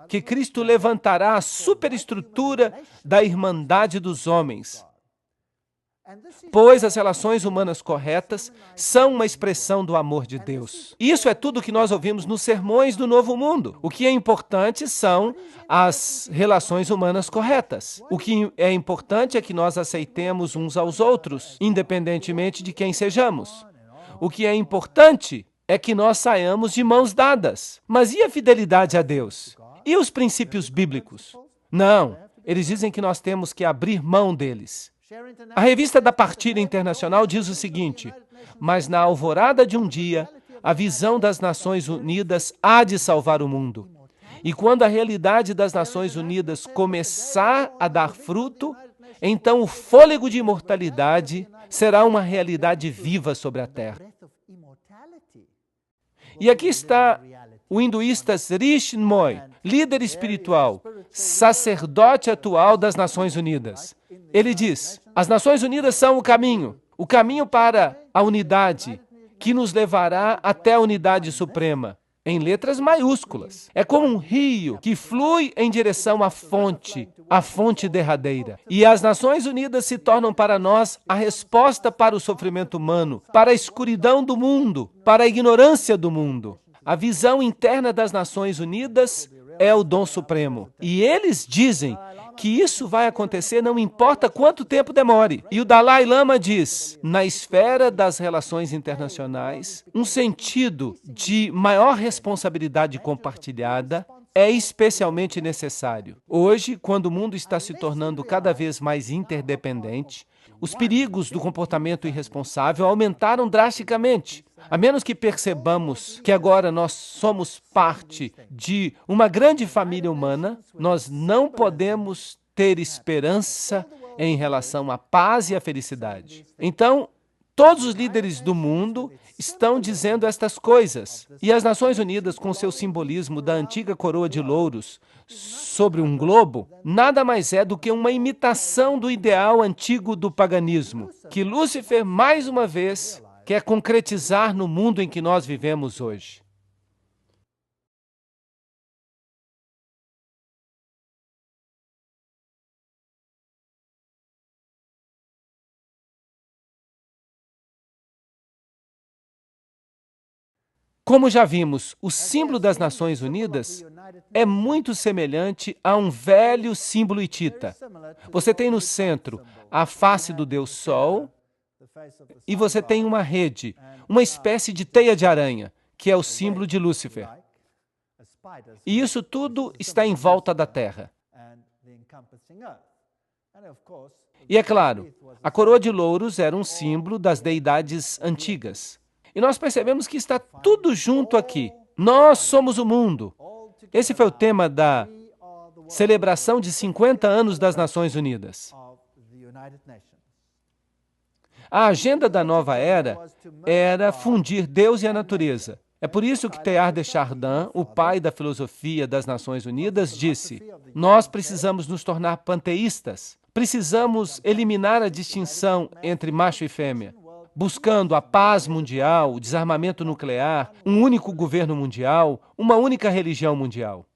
que Cristo levantará a superestrutura da irmandade dos homens, pois as relações humanas corretas são uma expressão do amor de Deus. Isso é tudo que nós ouvimos nos sermões do Novo Mundo. O que é importante são as relações humanas corretas. O que é importante é que nós aceitemos uns aos outros, independentemente de quem sejamos. O que é importante é que nós saiamos de mãos dadas. Mas e a fidelidade a Deus? E os princípios bíblicos? Não, eles dizem que nós temos que abrir mão deles. A revista da Partilha Internacional diz o seguinte: mas na alvorada de um dia, a visão das Nações Unidas há de salvar o mundo. E quando a realidade das Nações Unidas começar a dar fruto, então o fôlego de imortalidade será uma realidade viva sobre a Terra. E aqui está o hinduísta Sri Chinmoy, líder espiritual, sacerdote atual das Nações Unidas. Ele diz, as Nações Unidas são o caminho para a unidade, que nos levará até a unidade suprema, em letras maiúsculas. É como um rio que flui em direção à fonte derradeira. E as Nações Unidas se tornam para nós a resposta para o sofrimento humano, para a escuridão do mundo, para a ignorância do mundo. A visão interna das Nações Unidas é o dom supremo. E eles dizem que isso vai acontecer não importa quanto tempo demore. E o Dalai Lama diz, na esfera das relações internacionais, um sentido de maior responsabilidade compartilhada é especialmente necessário. Hoje, quando o mundo está se tornando cada vez mais interdependente, os perigos do comportamento irresponsável aumentaram drasticamente. A menos que percebamos que agora nós somos parte de uma grande família humana, nós não podemos ter esperança em relação à paz e à felicidade. Então, todos os líderes do mundo estão dizendo estas coisas. E as Nações Unidas, com seu simbolismo da antiga coroa de louros sobre um globo, nada mais é do que uma imitação do ideal antigo do paganismo, que Lúcifer, mais uma vez, quer concretizar no mundo em que nós vivemos hoje. Como já vimos, o símbolo das Nações Unidas é muito semelhante a um velho símbolo hitita. Você tem no centro a face do Deus Sol e você tem uma rede, uma espécie de teia de aranha, que é o símbolo de Lúcifer. E isso tudo está em volta da Terra. E é claro, a coroa de louros era um símbolo das deidades antigas. E nós percebemos que está tudo junto aqui. Nós somos o mundo. Esse foi o tema da celebração de 50 anos das Nações Unidas. A agenda da nova era fundir Deus e a natureza. É por isso que Teilhard de Chardin, o pai da filosofia das Nações Unidas, disse: nós precisamos nos tornar panteístas. Precisamos eliminar a distinção entre macho e fêmea, buscando a paz mundial, o desarmamento nuclear, um único governo mundial, uma única religião mundial.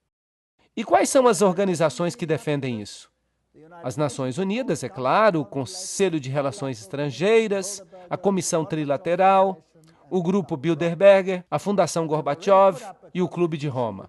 E quais são as organizações que defendem isso? As Nações Unidas, é claro, o Conselho de Relações Estrangeiras, a Comissão Trilateral, o Grupo Bilderberger, a Fundação Gorbachev e o Clube de Roma.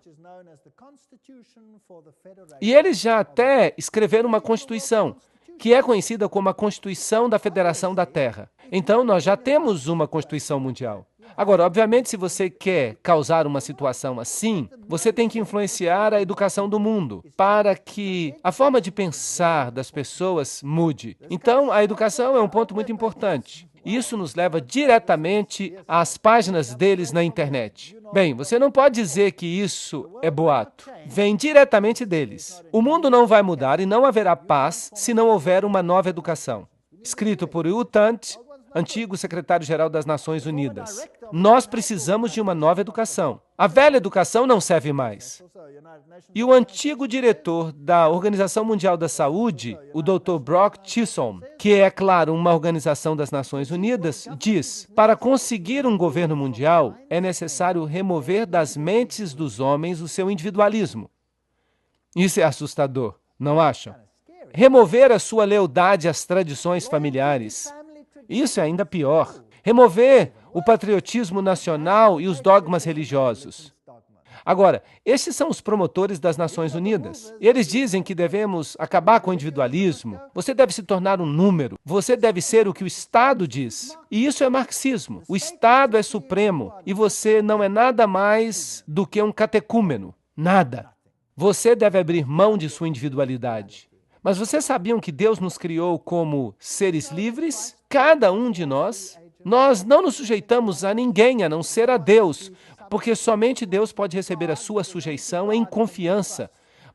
E eles já até escreveram uma Constituição, que é conhecida como a Constituição da Federação da Terra. Então, nós já temos uma Constituição Mundial. Agora, obviamente, se você quer causar uma situação assim, você tem que influenciar a educação do mundo para que a forma de pensar das pessoas mude. Então, a educação é um ponto muito importante. Isso nos leva diretamente às páginas deles na internet. Bem, você não pode dizer que isso é boato. Vem diretamente deles. O mundo não vai mudar e não haverá paz se não houver uma nova educação. Escrito por U Thant, antigo secretário-geral das Nações Unidas. Nós precisamos de uma nova educação. A velha educação não serve mais. E o antigo diretor da Organização Mundial da Saúde, o Dr. Brock Chisholm, que é, claro, uma organização das Nações Unidas, diz: para conseguir um governo mundial, é necessário remover das mentes dos homens o seu individualismo. Isso é assustador, não acham? Remover a sua lealdade às tradições familiares. Isso é ainda pior. Remover o patriotismo nacional e os dogmas religiosos. Agora, estes são os promotores das Nações Unidas. Eles dizem que devemos acabar com o individualismo. Você deve se tornar um número. Você deve ser o que o Estado diz. E isso é marxismo. O Estado é supremo e você não é nada mais do que um catecúmeno. Nada. Você deve abrir mão de sua individualidade. Mas vocês sabiam que Deus nos criou como seres livres? Cada um de nós. Nós não nos sujeitamos a ninguém, a não ser a Deus, porque somente Deus pode receber a sua sujeição em confiança,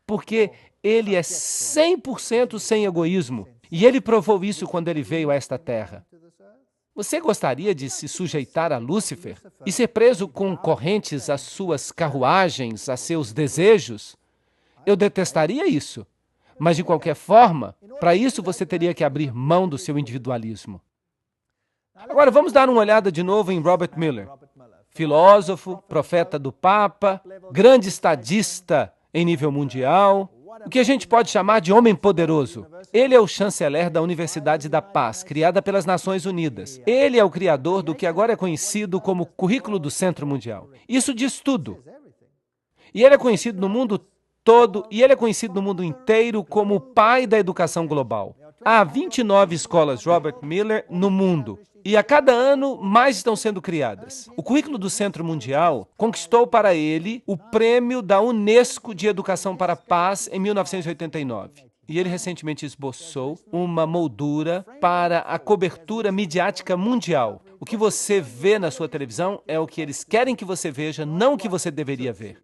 porque Ele é 100% sem egoísmo, e Ele provou isso quando Ele veio a esta terra. Você gostaria de se sujeitar a Lúcifer e ser preso com correntes às suas carruagens, a seus desejos? Eu detestaria isso. Mas, de qualquer forma, para isso você teria que abrir mão do seu individualismo. Agora, vamos dar uma olhada de novo em Robert Miller. Filósofo, profeta do Papa, grande estadista em nível mundial, o que a gente pode chamar de homem poderoso. Ele é o chanceler da Universidade da Paz, criada pelas Nações Unidas. Ele é o criador do que agora é conhecido como Currículo do Centro Mundial. Isso diz tudo. E ele é conhecido no mundo todo, e ele é conhecido no mundo inteiro como o pai da educação global. Há 29 escolas Robert Miller no mundo. E a cada ano, mais estão sendo criadas. O Currículo do Centro Mundial conquistou para ele o prêmio da Unesco de Educação para a Paz em 1989. E ele recentemente esboçou uma moldura para a cobertura midiática mundial. O que você vê na sua televisão é o que eles querem que você veja, não o que você deveria ver.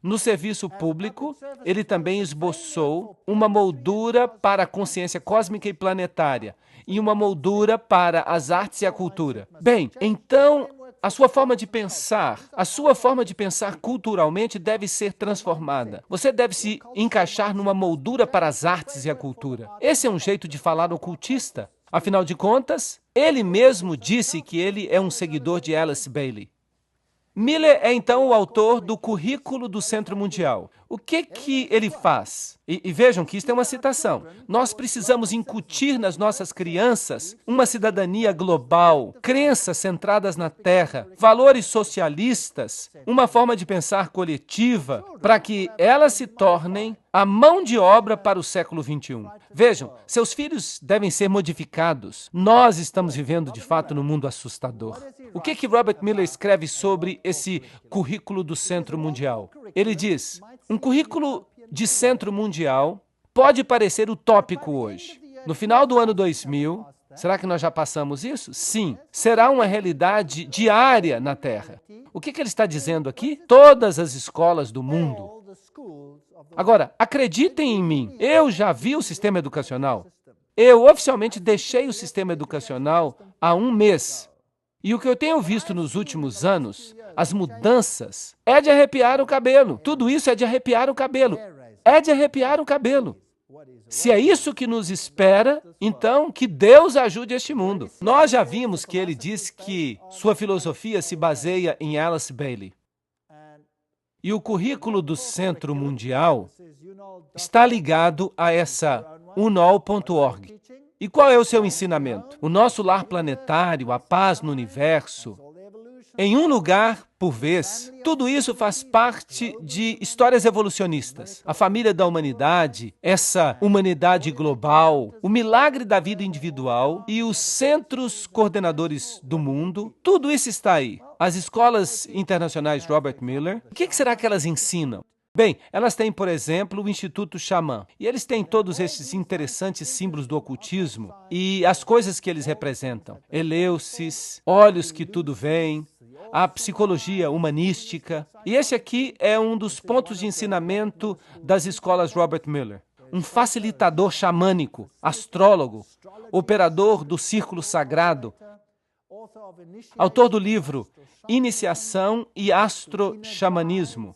No serviço público, ele também esboçou uma moldura para a consciência cósmica e planetária e uma moldura para as artes e a cultura. Bem, então, a sua forma de pensar culturalmente deve ser transformada. Você deve se encaixar numa moldura para as artes e a cultura. Esse é um jeito de falar ocultista. Afinal de contas, ele mesmo disse que ele é um seguidor de Alice Bailey. Miller é, então, o autor do Currículo do Centro Mundial. O que ele faz? E vejam que isso é uma citação. Nós precisamos incutir nas nossas crianças uma cidadania global, crenças centradas na Terra, valores socialistas, uma forma de pensar coletiva, para que elas se tornem a mão de obra para o século XXI. Vejam, seus filhos devem ser modificados. Nós estamos vivendo, de fato, num mundo assustador. O que Robert Miller escreve sobre esse Currículo do Centro Mundial? Ele diz: um currículo de centro mundial pode parecer utópico hoje. No final do ano 2000, será que nós já passamos isso? Sim. Será uma realidade diária na Terra. O que ele está dizendo aqui? Todas as escolas do mundo. Agora, acreditem em mim, eu já vi o sistema educacional. Eu oficialmente deixei o sistema educacional há um mês. E o que eu tenho visto nos últimos anos, as mudanças, é de arrepiar o cabelo. Tudo isso é de arrepiar o cabelo. É de arrepiar o cabelo. Se é isso que nos espera, então que Deus ajude este mundo. Nós já vimos que ele diz que sua filosofia se baseia em Alice Bailey. E o Currículo do Centro Mundial está ligado a essa unol.org. E qual é o seu ensinamento? O nosso lar planetário, a paz no universo, em um lugar por vez. Tudo isso faz parte de histórias evolucionistas. A família da humanidade, essa humanidade global, o milagre da vida individual e os centros coordenadores do mundo, tudo isso está aí. As escolas internacionais Robert Miller, o que será que elas ensinam? Bem, elas têm, por exemplo, o Instituto Xamã. E eles têm todos esses interessantes símbolos do ocultismo e as coisas que eles representam. Eleusis, olhos que tudo veem, a psicologia humanística. E esse aqui é um dos pontos de ensinamento das escolas Robert Miller. Um facilitador xamânico, astrólogo, operador do círculo sagrado, autor do livro Iniciação e Astro-Xamanismo.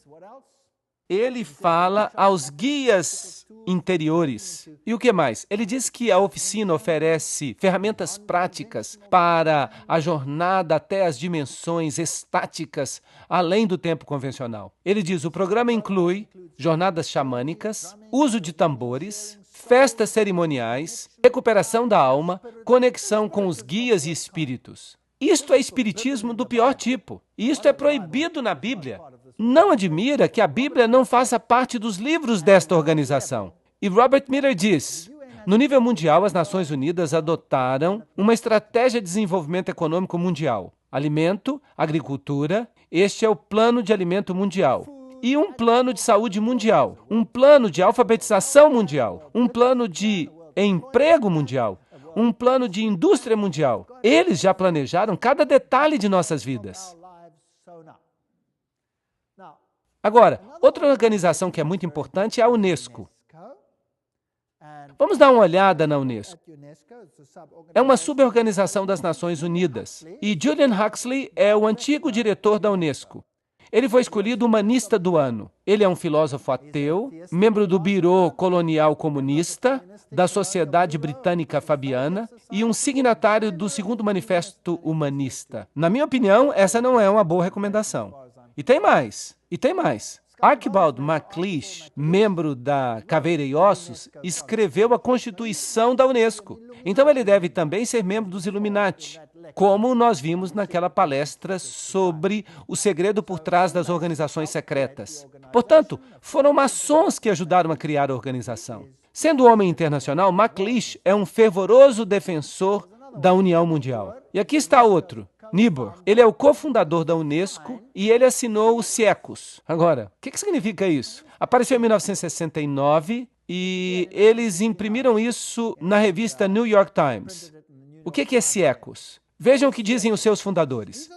Ele fala aos guias interiores. E o que mais? Ele diz que a oficina oferece ferramentas práticas para a jornada até as dimensões estáticas, além do tempo convencional. Ele diz que o programa inclui jornadas xamânicas, uso de tambores, festas cerimoniais, recuperação da alma, conexão com os guias e espíritos. Isto é espiritismo do pior tipo. E isto é proibido na Bíblia. Não admira que a Bíblia não faça parte dos livros desta organização. E Robert Miller diz, no nível mundial, as Nações Unidas adotaram uma estratégia de desenvolvimento econômico mundial. Alimento, agricultura, este é o Plano de Alimento Mundial. E um plano de saúde mundial, um plano de alfabetização mundial, um plano de emprego mundial, um plano de indústria mundial. Eles já planejaram cada detalhe de nossas vidas. Agora, outra organização que é muito importante é a Unesco. Vamos dar uma olhada na Unesco. É uma suborganização das Nações Unidas. E Julian Huxley é o antigo diretor da Unesco. Ele foi escolhido humanista do ano. Ele é um filósofo ateu, membro do Bureau Colonial Comunista, da Sociedade Britânica Fabiana e um signatário do Segundo Manifesto Humanista. Na minha opinião, essa não é uma boa recomendação. E tem mais. Archibald MacLeish, membro da Caveira e Ossos, escreveu a Constituição da Unesco. Então ele deve também ser membro dos Illuminati, como nós vimos naquela palestra sobre o segredo por trás das organizações secretas. Portanto, foram maçons que ajudaram a criar a organização. Sendo homem internacional, MacLeish é um fervoroso defensor da União Mundial. E aqui está outro. Niebuhr. Ele é o cofundador da Unesco e ele assinou os Siecos. Agora, o que significa isso? Apareceu em 1969 e eles imprimiram isso na revista New York Times. O que é Siecos? Vejam o que dizem os seus fundadores.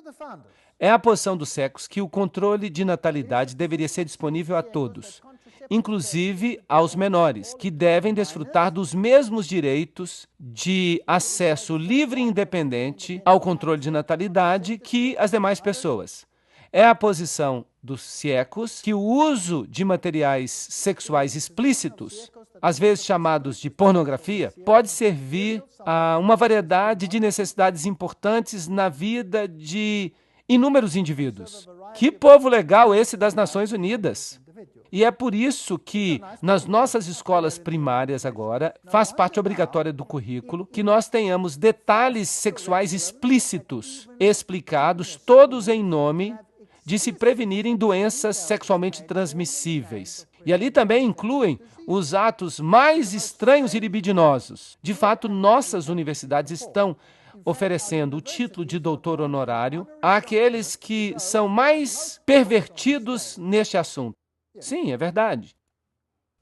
É a posição dos Siecos que o controle de natalidade deveria ser disponível a todos, inclusive aos menores, que devem desfrutar dos mesmos direitos de acesso livre e independente ao controle de natalidade que as demais pessoas. É a posição dos Siecos que o uso de materiais sexuais explícitos, às vezes chamados de pornografia, pode servir a uma variedade de necessidades importantes na vida de inúmeros indivíduos. Que povo legal esse das Nações Unidas! E é por isso que, nas nossas escolas primárias agora, faz parte obrigatória do currículo que nós tenhamos detalhes sexuais explícitos, explicados, todos em nome de se prevenirem doenças sexualmente transmissíveis. E ali também incluem os atos mais estranhos e libidinosos. De fato, nossas universidades estão oferecendo o título de doutor honorário àqueles que são mais pervertidos neste assunto. Sim, é verdade.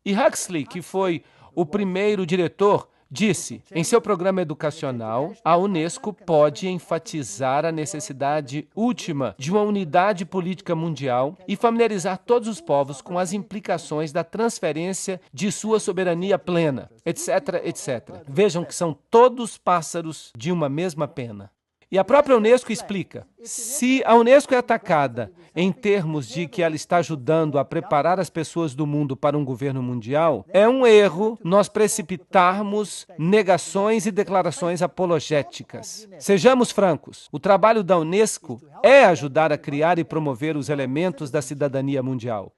E Huxley, que foi o primeiro diretor, disse, em seu programa educacional, a Unesco pode enfatizar a necessidade última de uma unidade política mundial e familiarizar todos os povos com as implicações da transferência de sua soberania plena, etc., etc. Vejam que são todos pássaros de uma mesma pena. E a própria Unesco explica, se a Unesco é atacada em termos de que ela está ajudando a preparar as pessoas do mundo para um governo mundial, é um erro nós precipitarmos negações e declarações apologéticas. Sejamos francos, o trabalho da Unesco é ajudar a criar e promover os elementos da cidadania mundial.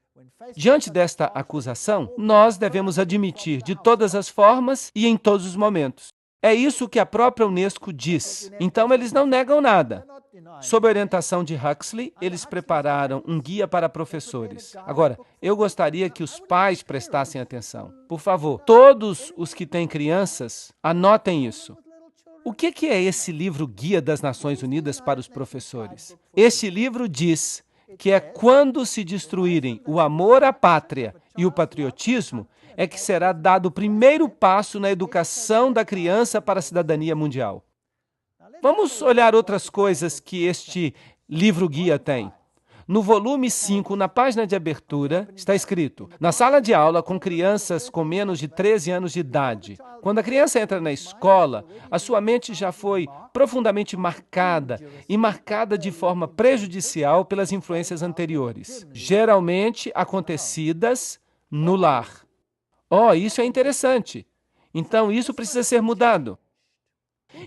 Diante desta acusação, nós devemos admitir de todas as formas e em todos os momentos. É isso que a própria Unesco diz. Então, eles não negam nada. Sob a orientação de Huxley, eles prepararam um guia para professores. Agora, eu gostaria que os pais prestassem atenção. Por favor, todos os que têm crianças, anotem isso. O que é esse livro Guia das Nações Unidas para os Professores? Este livro diz que é quando se destruírem o amor à pátria e o patriotismo, é que será dado o primeiro passo na educação da criança para a cidadania mundial. Vamos olhar outras coisas que este livro-guia tem. No volume 5, na página de abertura, está escrito: na sala de aula com crianças com menos de 13 anos de idade. Quando a criança entra na escola, a sua mente já foi profundamente marcada e marcada de forma prejudicial pelas influências anteriores, geralmente acontecidas no lar. Oh, isso é interessante. Então, isso precisa ser mudado.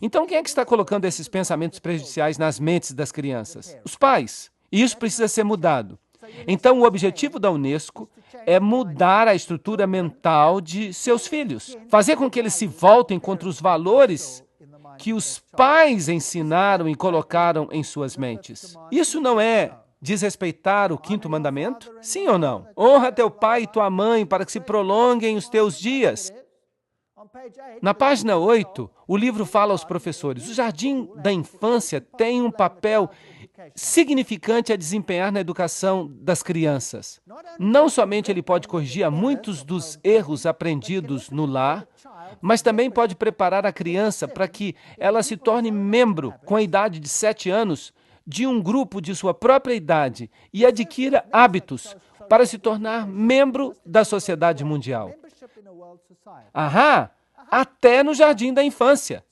Então, quem é que está colocando esses pensamentos prejudiciais nas mentes das crianças? Os pais. E isso precisa ser mudado. Então, o objetivo da Unesco é mudar a estrutura mental de seus filhos, fazer com que eles se voltem contra os valores que os pais ensinaram e colocaram em suas mentes. Isso não é desrespeitar o quinto mandamento? Sim ou não? Honra teu pai e tua mãe para que se prolonguem os teus dias. Na página 8, o livro fala aos professores: o jardim da infância tem um papel significante a desempenhar na educação das crianças. Não somente ele pode corrigir muitos dos erros aprendidos no lar, mas também pode preparar a criança para que ela se torne membro, com a idade de 7 anos, de um grupo de sua própria idade e adquira hábitos para se tornar membro da sociedade mundial. Até no jardim da infância.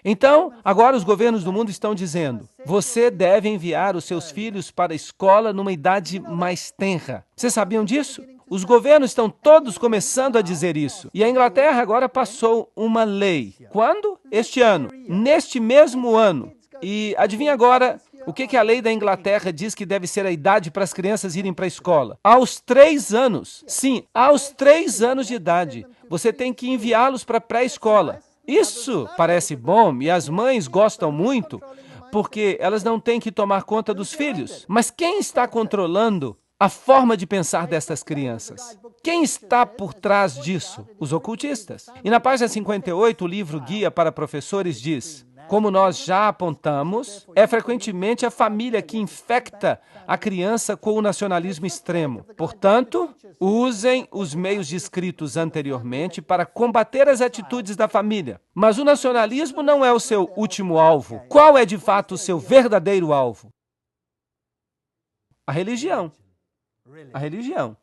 Então, agora os governos do mundo estão dizendo: você deve enviar os seus filhos para a escola numa idade mais tenra. Vocês sabiam disso? Os governos estão todos começando a dizer isso. E a Inglaterra agora passou uma lei. Quando? Este ano. Neste mesmo ano. E adivinha agora o que a lei da Inglaterra diz que deve ser a idade para as crianças irem para a escola? Aos 3 anos. Sim, aos 3 anos de idade. Você tem que enviá-los para a pré-escola. Isso parece bom e as mães gostam muito, porque elas não têm que tomar conta dos filhos. Mas quem está controlando a forma de pensar destas crianças? Quem está por trás disso? Os ocultistas. E na página 58, o livro Guia para Professores diz: como nós já apontamos, é frequentemente a família que infecta a criança com o nacionalismo extremo. Portanto, usem os meios descritos anteriormente para combater as atitudes da família. Mas o nacionalismo não é o seu último alvo. Qual é, de fato, o seu verdadeiro alvo? A religião. A religião.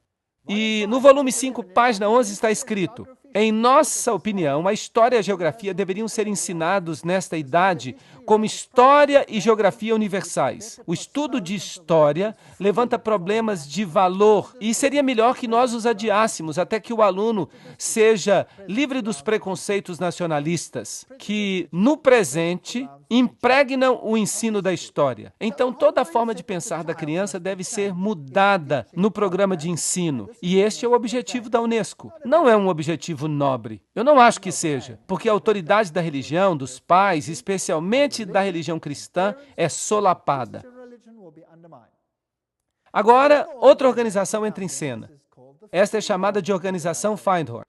E no volume 5, página 11, está escrito: em nossa opinião, a história e a geografia deveriam ser ensinados nesta idade como história e geografia universais. O estudo de história levanta problemas de valor e seria melhor que nós os adiássemos até que o aluno seja livre dos preconceitos nacionalistas, que no presente impregnam o ensino da história. Então, toda a forma de pensar da criança deve ser mudada no programa de ensino. E este é o objetivo da Unesco. Não é um objetivo nobre. Eu não acho que seja, porque a autoridade da religião, dos pais, especialmente da religião cristã, é solapada. Agora, outra organização entra em cena. Esta é chamada de Organização Findhorn.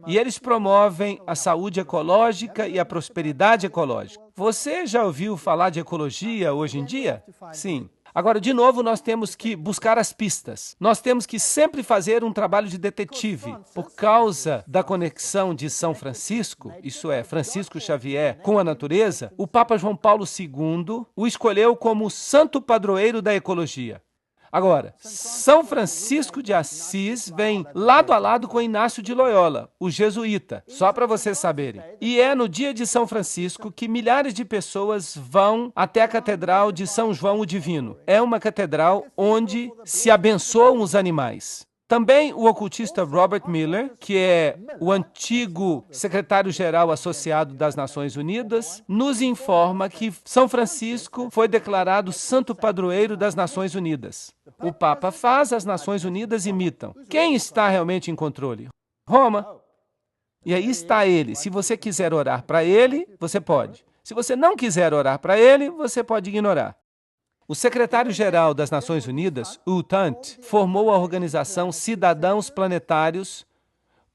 E eles promovem a saúde ecológica e a prosperidade ecológica. Você já ouviu falar de ecologia hoje em dia? Sim. Agora, de novo, nós temos que buscar as pistas. Nós temos que sempre fazer um trabalho de detetive. Por causa da conexão de São Francisco, isso é, Francisco Xavier, com a natureza, o Papa João Paulo II o escolheu como santo padroeiro da ecologia. Agora, São Francisco de Assis vem lado a lado com Inácio de Loyola, o jesuíta, só para vocês saberem. E é no dia de São Francisco que milhares de pessoas vão até a Catedral de São João o Divino. É uma catedral onde se abençoam os animais. Também o ocultista Robert Miller, que é o antigo secretário-geral associado das Nações Unidas, nos informa que São Francisco foi declarado santo padroeiro das Nações Unidas. O Papa faz, as Nações Unidas imitam. Quem está realmente em controle? Roma. E aí está ele. Se você quiser orar para ele, você pode. Se você não quiser orar para ele, você pode ignorar. O secretário-geral das Nações Unidas, U Thant, formou a organização Cidadãos Planetários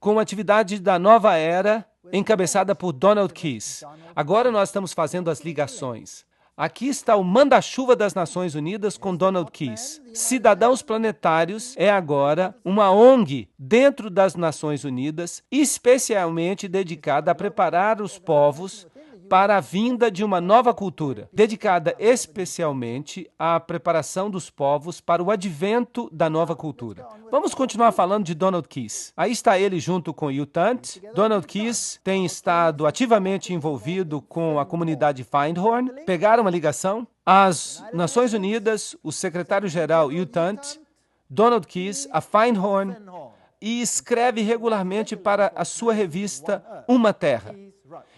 com a atividade da nova era encabeçada por Donald Keyes. Agora nós estamos fazendo as ligações. Aqui está o manda-chuva das Nações Unidas com Donald Keys. Cidadãos Planetários é agora uma ONG dentro das Nações Unidas, especialmente dedicada a preparar os povos para a vinda de uma nova cultura, dedicada especialmente à preparação dos povos para o advento da nova cultura. Vamos continuar falando de Donald Keys. Aí está ele junto com Hugh Tunt. Donald Keys tem estado ativamente envolvido com a comunidade Findhorn. Pegaram uma ligação. As Nações Unidas, o secretário-geral Hugh Tunt, Donald Keys, a Findhorn, e escreve regularmente para a sua revista Uma Terra.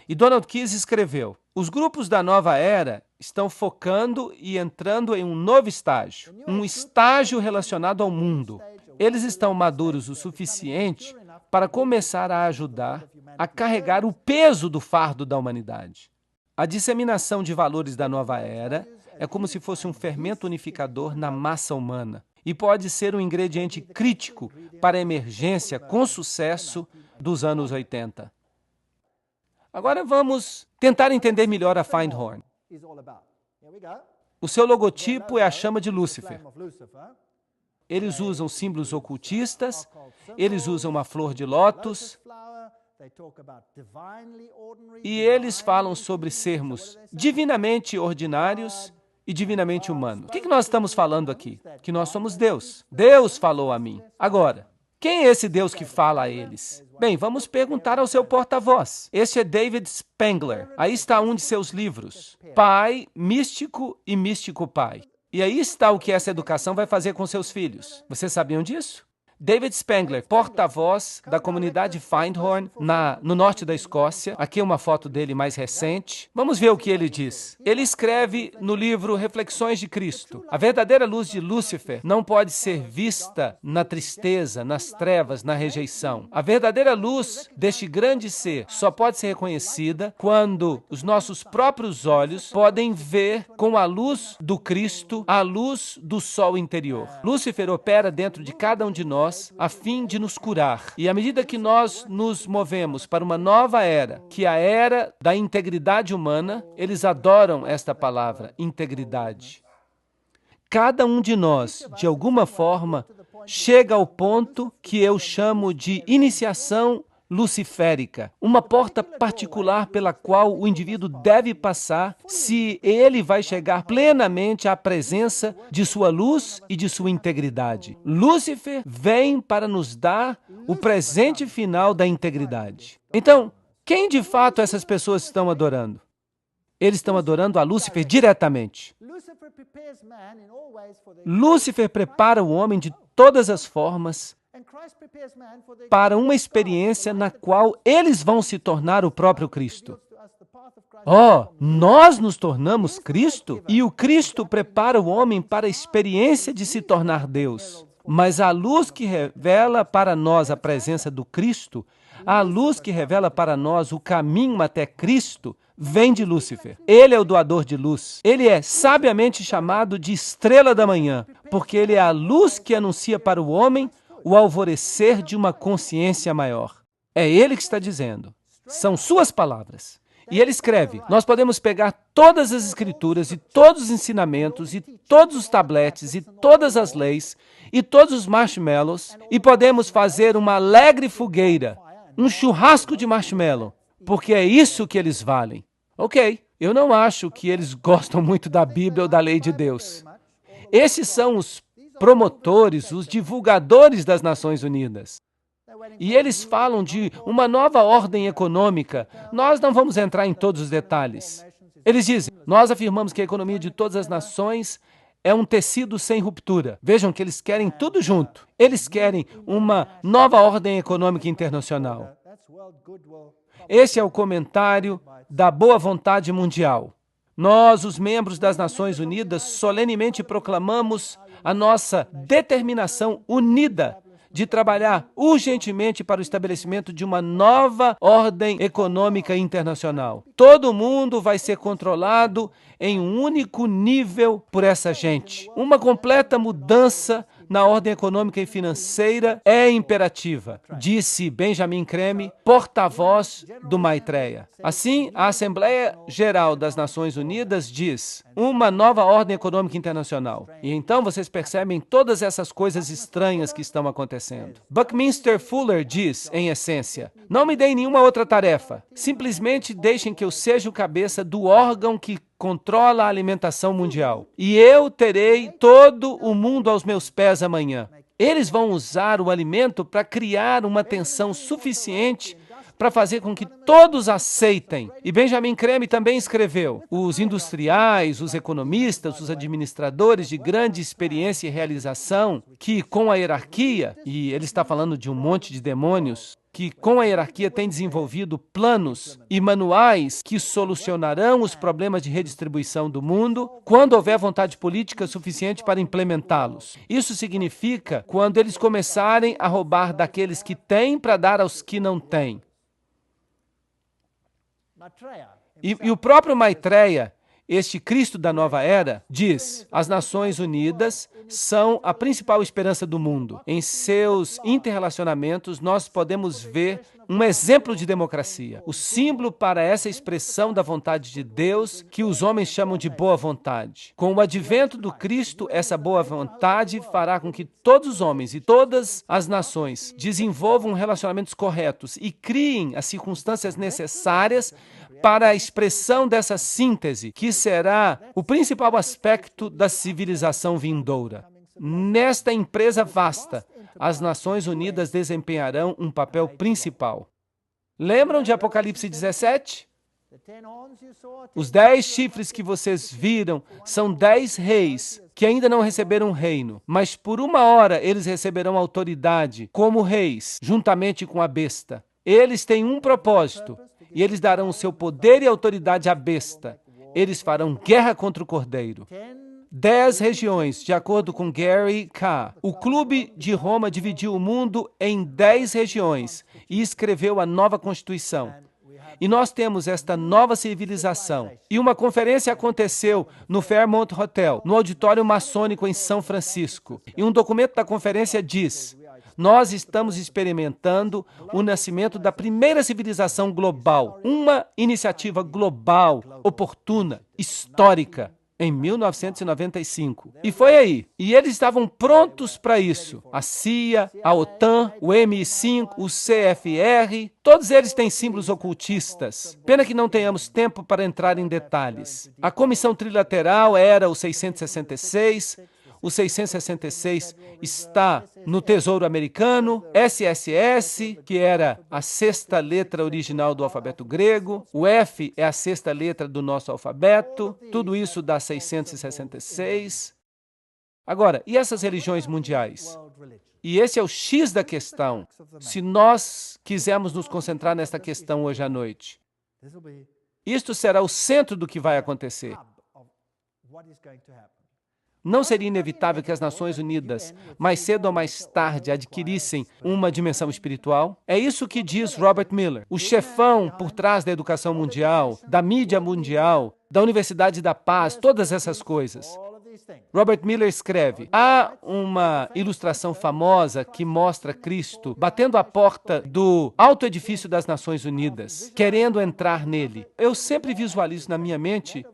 E Donald Keys escreveu: os grupos da nova era estão focando e entrando em um novo estágio, um estágio relacionado ao mundo. Eles estão maduros o suficiente para começar a ajudar a carregar o peso do fardo da humanidade. A disseminação de valores da nova era é como se fosse um fermento unificador na massa humana e pode ser um ingrediente crítico para a emergência com sucesso dos anos 80. Agora vamos tentar entender melhor a Findhorn. O seu logotipo é a chama de Lúcifer. Eles usam símbolos ocultistas, eles usam uma flor de lótus, e eles falam sobre sermos divinamente ordinários e divinamente humanos. O que nós estamos falando aqui? Que nós somos Deus. Deus falou a mim. Agora, quem é esse Deus que fala a eles? Bem, vamos perguntar ao seu porta-voz. Este é David Spangler. Aí está um de seus livros, Pai, Místico e Místico Pai. E aí está o que essa educação vai fazer com seus filhos. Vocês sabiam disso? David Spangler, porta-voz da comunidade Findhorn, no norte da Escócia. Aqui é uma foto dele mais recente. Vamos ver o que ele diz. Ele escreve no livro Reflexões de Cristo: a verdadeira luz de Lúcifer não pode ser vista na tristeza, nas trevas, na rejeição. A verdadeira luz deste grande ser só pode ser reconhecida quando os nossos próprios olhos podem ver com a luz do Cristo, a luz do sol interior. Lúcifer opera dentro de cada um de nós a fim de nos curar. E à medida que nós nos movemos para uma nova era, que é a era da integridade humana, eles adoram esta palavra, integridade. Cada um de nós, de alguma forma, chega ao ponto que eu chamo de iniciação luciférica, uma porta particular pela qual o indivíduo deve passar se ele vai chegar plenamente à presença de sua luz e de sua integridade. Lúcifer vem para nos dar o presente final da integridade. Então, quem de fato essas pessoas estão adorando? Eles estão adorando a Lúcifer diretamente. Lúcifer prepara o homem de todas as formas para uma experiência na qual eles vão se tornar o próprio Cristo. Nós nos tornamos Cristo? E o Cristo prepara o homem para a experiência de se tornar Deus. Mas a luz que revela para nós a presença do Cristo, a luz que revela para nós o caminho até Cristo, vem de Lúcifer. Ele é o doador de luz. Ele é sabiamente chamado de estrela da manhã, porque ele é a luz que anuncia para o homem o alvorecer de uma consciência maior. É ele que está dizendo. São suas palavras. E ele escreve: nós podemos pegar todas as escrituras e todos os ensinamentos e todos os tabletes e todas as leis e todos os marshmallows e podemos fazer uma alegre fogueira, um churrasco de marshmallow, porque é isso que eles valem. Ok, eu não acho que eles gostam muito da Bíblia ou da lei de Deus. Esses são os promotores, os divulgadores das Nações Unidas. E eles falam de uma nova ordem econômica. Nós não vamos entrar em todos os detalhes. Eles dizem: nós afirmamos que a economia de todas as nações é um tecido sem ruptura. Vejam que eles querem tudo junto. Eles querem uma nova ordem econômica internacional. Esse é o comentário da boa vontade mundial. Nós, os membros das Nações Unidas, solenemente proclamamos a nossa determinação unida de trabalhar urgentemente para o estabelecimento de uma nova ordem econômica internacional. Todo mundo vai ser controlado em um único nível por essa gente. Uma completa mudança na ordem econômica e financeira é imperativa, disse Benjamin Creme, porta-voz do Maitreya. Assim, a Assembleia Geral das Nações Unidas diz uma nova ordem econômica internacional. E então vocês percebem todas essas coisas estranhas que estão acontecendo. Buckminster Fuller diz, em essência, não me deem nenhuma outra tarefa, simplesmente deixem que eu seja o cabeça do órgão que controla a alimentação mundial. E eu terei todo o mundo aos meus pés amanhã. Eles vão usar o alimento para criar uma tensão suficiente para fazer com que todos aceitem. E Benjamin Creme também escreveu, os industriais, os economistas, os administradores de grande experiência e realização, que com a hierarquia, e ele está falando de um monte de demônios, que com a hierarquia tem desenvolvido planos e manuais que solucionarão os problemas de redistribuição do mundo quando houver vontade política suficiente para implementá-los. Isso significa quando eles começarem a roubar daqueles que têm para dar aos que não têm. E o próprio Maitreya, este Cristo da nova era, diz, as Nações Unidas são a principal esperança do mundo. Em seus interrelacionamentos, nós podemos ver um exemplo de democracia. O símbolo para essa expressão da vontade de Deus, que os homens chamam de boa vontade. Com o advento do Cristo, essa boa vontade fará com que todos os homens e todas as nações desenvolvam relacionamentos corretos e criem as circunstâncias necessárias para a expressão dessa síntese, que será o principal aspecto da civilização vindoura. Nesta empresa vasta, as Nações Unidas desempenharão um papel principal. Lembram de Apocalipse 17? Os 10 chifres que vocês viram são 10 reis que ainda não receberam reino, mas por uma hora eles receberão autoridade como reis, juntamente com a besta. Eles têm um propósito, e eles darão o seu poder e autoridade à besta. Eles farão guerra contra o Cordeiro. 10 regiões, de acordo com Gary K. O Clube de Roma dividiu o mundo em 10 regiões e escreveu a nova Constituição. E nós temos esta nova civilização. E uma conferência aconteceu no Fairmont Hotel, no auditório maçônico em São Francisco. E um documento da conferência diz: nós estamos experimentando o nascimento da primeira civilização global, uma iniciativa global, oportuna, histórica, em 1995. E foi aí. E eles estavam prontos para isso. A CIA, a OTAN, o MI5, o CFR, todos eles têm símbolos ocultistas. Pena que não tenhamos tempo para entrar em detalhes. A Comissão Trilateral era o 666, o 666 está no Tesouro Americano, SSS, que era a 6ª letra original do alfabeto grego, o F é a 6ª letra do nosso alfabeto, tudo isso dá 666. Agora, e essas religiões mundiais? E esse é o X da questão, se nós quisermos nos concentrar nesta questão hoje à noite. Isto será o centro do que vai acontecer. Não seria inevitável que as Nações Unidas, mais cedo ou mais tarde, adquirissem uma dimensão espiritual? É isso que diz Robert Miller, o chefão por trás da educação mundial, da mídia mundial, da Universidade da Paz, todas essas coisas. Robert Miller escreve, há uma ilustração famosa que mostra Cristo batendo a porta do alto edifício das Nações Unidas, querendo entrar nele. Eu sempre visualizo na minha mente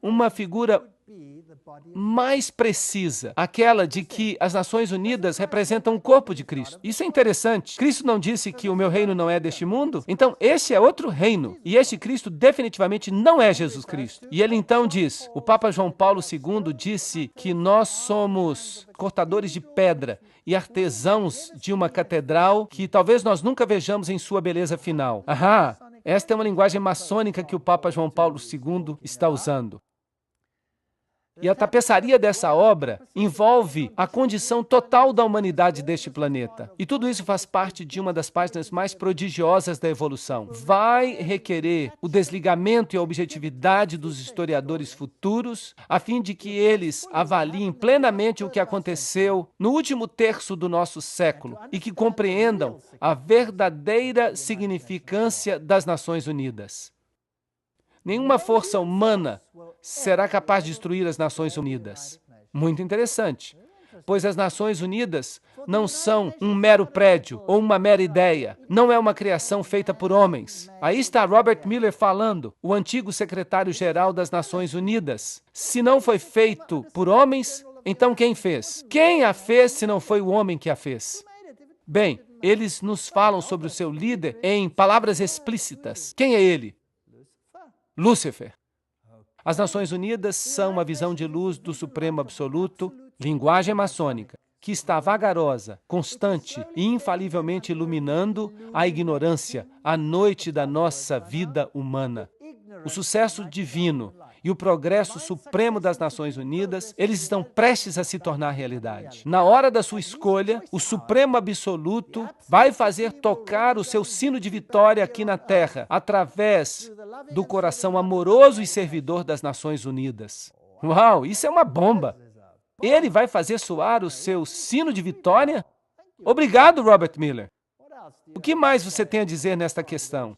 uma figura mais precisa, aquela de que as Nações Unidas representam o corpo de Cristo. Isso é interessante. Cristo não disse que o meu reino não é deste mundo? Então, este é outro reino. E este Cristo definitivamente não é Jesus Cristo. E ele então diz, o Papa João Paulo II disse que nós somos cortadores de pedra e artesãos de uma catedral que talvez nós nunca vejamos em sua beleza final. Esta é uma linguagem maçônica que o Papa João Paulo II está usando. E a tapeçaria dessa obra envolve a condição total da humanidade deste planeta. E tudo isso faz parte de uma das páginas mais prodigiosas da evolução. Vai requerer o desligamento e a objetividade dos historiadores futuros, a fim de que eles avaliem plenamente o que aconteceu no último terço do nosso século e que compreendam a verdadeira significância das Nações Unidas. Nenhuma força humana será capaz de destruir as Nações Unidas. Muito interessante. pois as Nações Unidas não são um mero prédio ou uma mera ideia. Não é uma criação feita por homens. Aí está Robert Miller falando, o antigo secretário-geral das Nações Unidas. Se não foi feito por homens, então quem fez? Quem a fez se não foi o homem que a fez? Bem, eles nos falam sobre o seu líder em palavras explícitas. Quem é ele? Lúcifer. As Nações Unidas são uma visão de luz do Supremo Absoluto, linguagem maçônica, que está vagarosa, constante e infalivelmente iluminando a ignorância, a noite da nossa vida humana. O sucesso divino e o progresso supremo das Nações Unidas, eles estão prestes a se tornar realidade. Na hora da sua escolha, o Supremo Absoluto vai fazer tocar o seu sino de vitória aqui na Terra, através do coração amoroso e servidor das Nações Unidas. Uau, isso é uma bomba! Ele vai fazer soar o seu sino de vitória? Obrigado, Robert Miller. O que mais você tem a dizer nesta questão?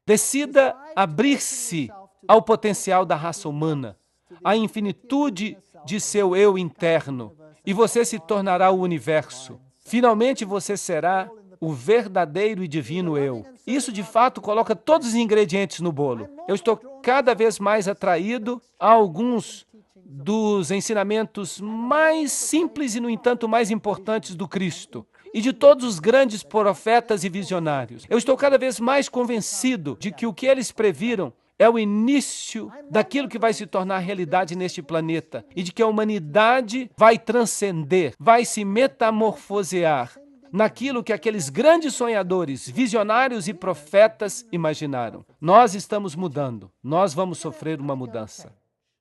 Decida abrir-se ao potencial da raça humana, à infinitude de seu eu interno, e você se tornará o universo. Finalmente você será o verdadeiro e divino eu. Isso, de fato, coloca todos os ingredientes no bolo. Eu estou cada vez mais atraído a alguns dos ensinamentos mais simples e, no entanto, mais importantes do Cristo e de todos os grandes profetas e visionários. Eu estou cada vez mais convencido de que o que eles previram é o início daquilo que vai se tornar realidade neste planeta e de que a humanidade vai transcender, vai se metamorfosear naquilo que aqueles grandes sonhadores, visionários e profetas imaginaram. Nós estamos mudando, nós vamos sofrer uma mudança.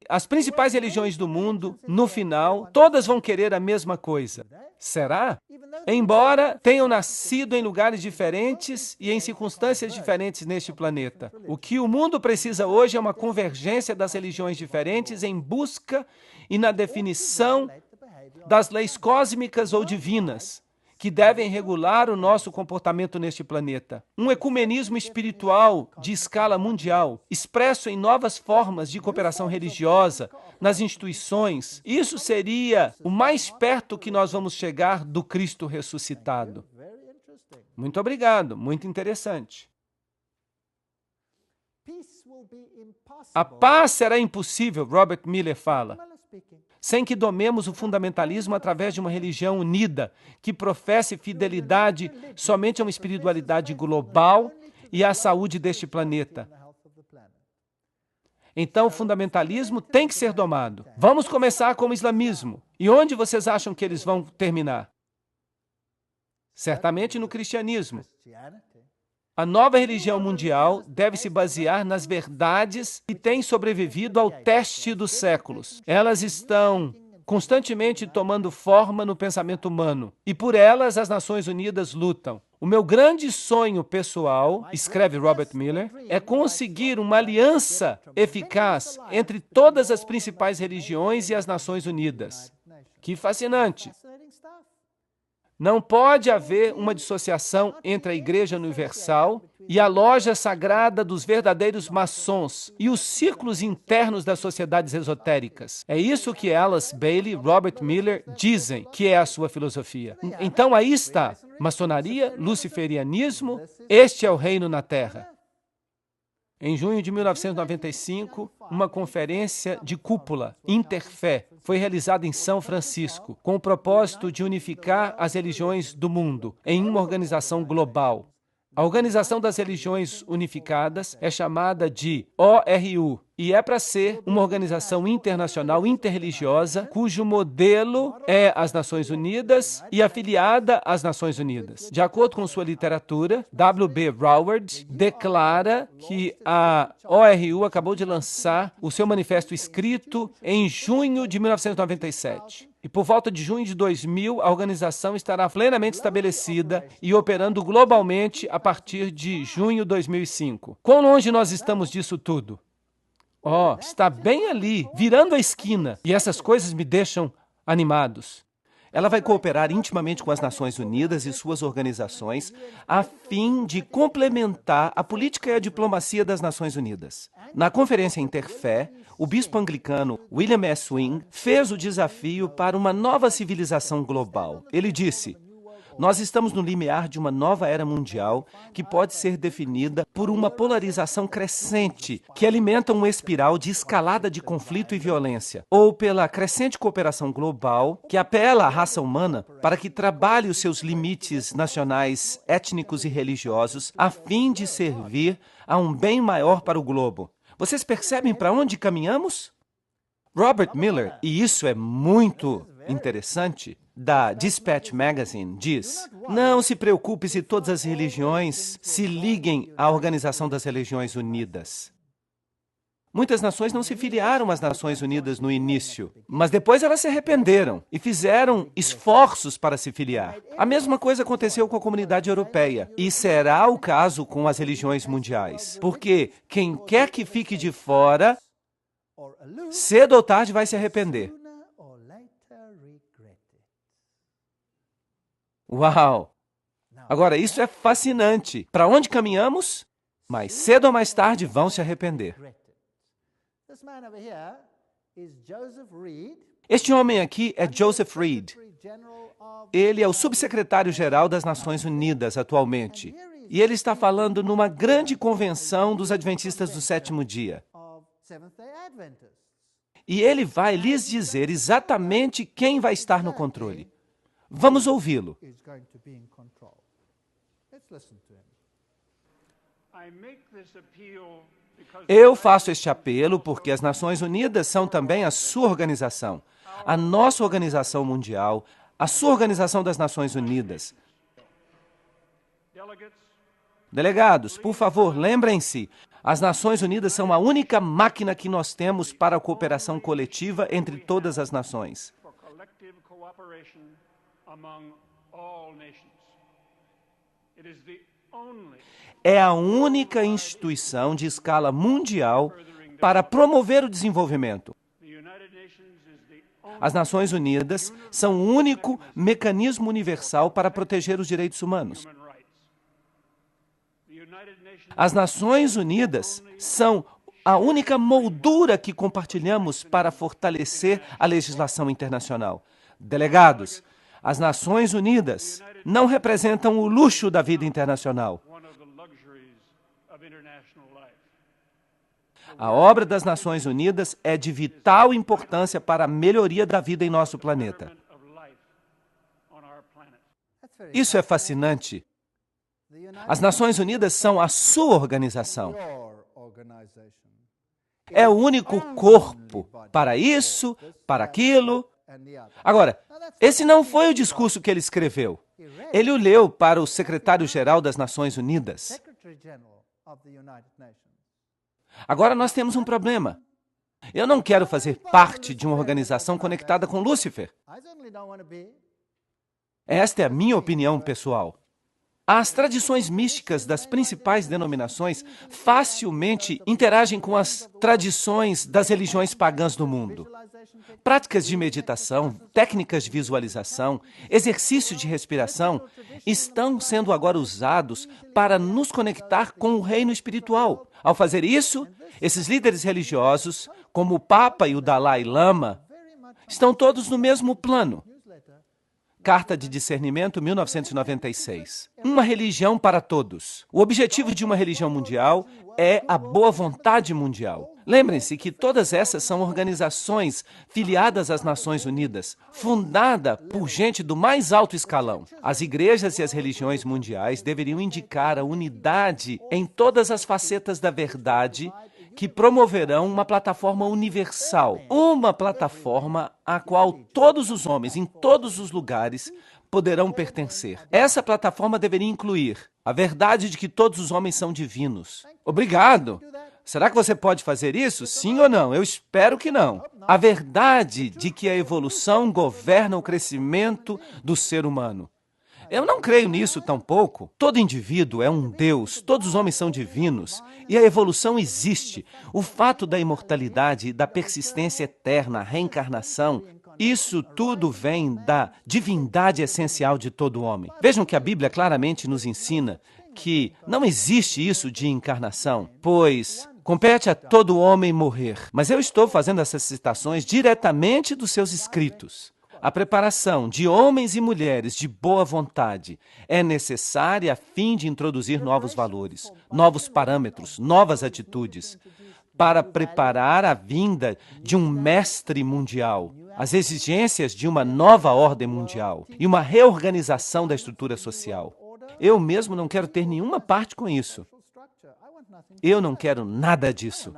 As principais religiões do mundo, no final, todas vão querer a mesma coisa. Será? Embora tenham nascido em lugares diferentes e em circunstâncias diferentes neste planeta. O que o mundo precisa hoje é uma convergência das religiões diferentes em busca e na definição das leis cósmicas ou divinas que devem regular o nosso comportamento neste planeta. Um ecumenismo espiritual de escala mundial, expresso em novas formas de cooperação religiosa, nas instituições. Isso seria o mais perto que nós vamos chegar do Cristo ressuscitado. Muito obrigado, muito interessante. A paz será impossível, Robert Miller fala, sem que domemos o fundamentalismo através de uma religião unida, que professe fidelidade somente a uma espiritualidade global e à saúde deste planeta. Então, o fundamentalismo tem que ser domado. Vamos começar com o islamismo. E onde vocês acham que eles vão terminar? Certamente no cristianismo. A nova religião mundial deve se basear nas verdades que têm sobrevivido ao teste dos séculos. Elas estão constantemente tomando forma no pensamento humano, e por elas as Nações Unidas lutam. O meu grande sonho pessoal, escreve Robert Miller, é conseguir uma aliança eficaz entre todas as principais religiões e as Nações Unidas. Que fascinante! Não pode haver uma dissociação entre a Igreja Universal e a loja sagrada dos verdadeiros maçons e os círculos internos das sociedades esotéricas. É isso que Alice Bailey e Robert Miller dizem que é a sua filosofia. Então aí está, maçonaria, luciferianismo, este é o reino na Terra. Em junho de 1995, uma conferência de cúpula, Interfé, foi realizada em São Francisco, com o propósito de unificar as religiões do mundo em uma organização global. A Organização das Religiões Unificadas é chamada de ORU e é para ser uma organização internacional interreligiosa cujo modelo é as Nações Unidas e afiliada às Nações Unidas. De acordo com sua literatura, W.B. Broward declara que a ORU acabou de lançar o seu manifesto escrito em junho de 1997. E por volta de junho de 2000, a organização estará plenamente estabelecida e operando globalmente a partir de junho de 2005. Quão longe nós estamos disso tudo? Está bem ali, virando a esquina. E essas coisas me deixam animados. Ela vai cooperar intimamente com as Nações Unidas e suas organizações a fim de complementar a política e a diplomacia das Nações Unidas. Na Conferência Interfé, o bispo anglicano William S. Wing fez o desafio para uma nova civilização global. Ele disse: nós estamos no limiar de uma nova era mundial que pode ser definida por uma polarização crescente que alimenta uma espiral de escalada de conflito e violência, ou pela crescente cooperação global que apela à raça humana para que trabalhe os seus limites nacionais, étnicos e religiosos a fim de servir a um bem maior para o globo. Vocês percebem para onde caminhamos? Robert Miller, e isso é muito interessante, da Dispatch Magazine, diz: não se preocupe se todas as religiões se liguem à Organização das Religiões Unidas. Muitas nações não se filiaram às Nações Unidas no início, mas depois elas se arrependeram e fizeram esforços para se filiar. A mesma coisa aconteceu com a comunidade europeia, e será o caso com as religiões mundiais, porque quem quer que fique de fora, cedo ou tarde vai se arrepender. Uau! Agora, isso é fascinante. Para onde caminhamos? Mais cedo ou mais tarde vão se arrepender. Este homem aqui é Joseph Reed. Ele é o subsecretário-geral das Nações Unidas atualmente. E ele está falando numa grande convenção dos Adventistas do Sétimo Dia. E ele vai lhes dizer exatamente quem vai estar no controle. Vamos ouvi-lo. Eu faço este apelo porque as Nações Unidas são também a sua organização, a nossa organização mundial, a sua organização das Nações Unidas. Delegados, por favor, lembrem-se, as Nações Unidas são a única máquina que nós temos para a cooperação coletiva entre todas as nações. É a única instituição de escala mundial para promover o desenvolvimento. As Nações Unidas são o único mecanismo universal para proteger os direitos humanos. As Nações Unidas são a única moldura que compartilhamos para fortalecer a legislação internacional. Delegados, as Nações Unidas não representam o luxo da vida internacional. A obra das Nações Unidas é de vital importância para a melhoria da vida em nosso planeta. Isso é fascinante. As Nações Unidas são a sua organização. É o único corpo para isso, para aquilo. Agora, esse não foi o discurso que ele escreveu. Ele o leu para o secretário-geral das Nações Unidas. Agora nós temos um problema. Eu não quero fazer parte de uma organização conectada com Lúcifer. Esta é a minha opinião pessoal. As tradições místicas das principais denominações facilmente interagem com as tradições das religiões pagãs do mundo. Práticas de meditação, técnicas de visualização, exercício de respiração estão sendo agora usados para nos conectar com o reino espiritual. Ao fazer isso, esses líderes religiosos, como o Papa e o Dalai Lama, estão todos no mesmo plano. Carta de Discernimento, 1996. Uma religião para todos. O objetivo de uma religião mundial é a boa vontade mundial. Lembrem-se que todas essas são organizações filiadas às Nações Unidas, fundada por gente do mais alto escalão. As igrejas e as religiões mundiais deveriam indicar a unidade em todas as facetas da verdade que promoverão uma plataforma universal, uma plataforma à qual todos os homens, em todos os lugares, poderão pertencer. Essa plataforma deveria incluir a verdade de que todos os homens são divinos. Obrigado! Será que você pode fazer isso? Sim ou não? Eu espero que não. A verdade de que a evolução governa o crescimento do ser humano. Eu não creio nisso tampouco. Todo indivíduo é um Deus, todos os homens são divinos e a evolução existe. O fato da imortalidade, da persistência eterna, a reencarnação, Isso tudo vem da divindade essencial de todo homem. Vejam que a Bíblia claramente nos ensina que não existe isso de encarnação, pois compete a todo homem morrer. Mas eu estou fazendo essas citações diretamente dos seus escritos. A preparação de homens e mulheres de boa vontade é necessária a fim de introduzir novos valores, novos parâmetros, novas atitudes, para preparar a vinda de um mestre mundial, as exigências de uma nova ordem mundial e uma reorganização da estrutura social. Eu mesmo não quero ter nenhuma parte com isso. Eu não quero nada disso.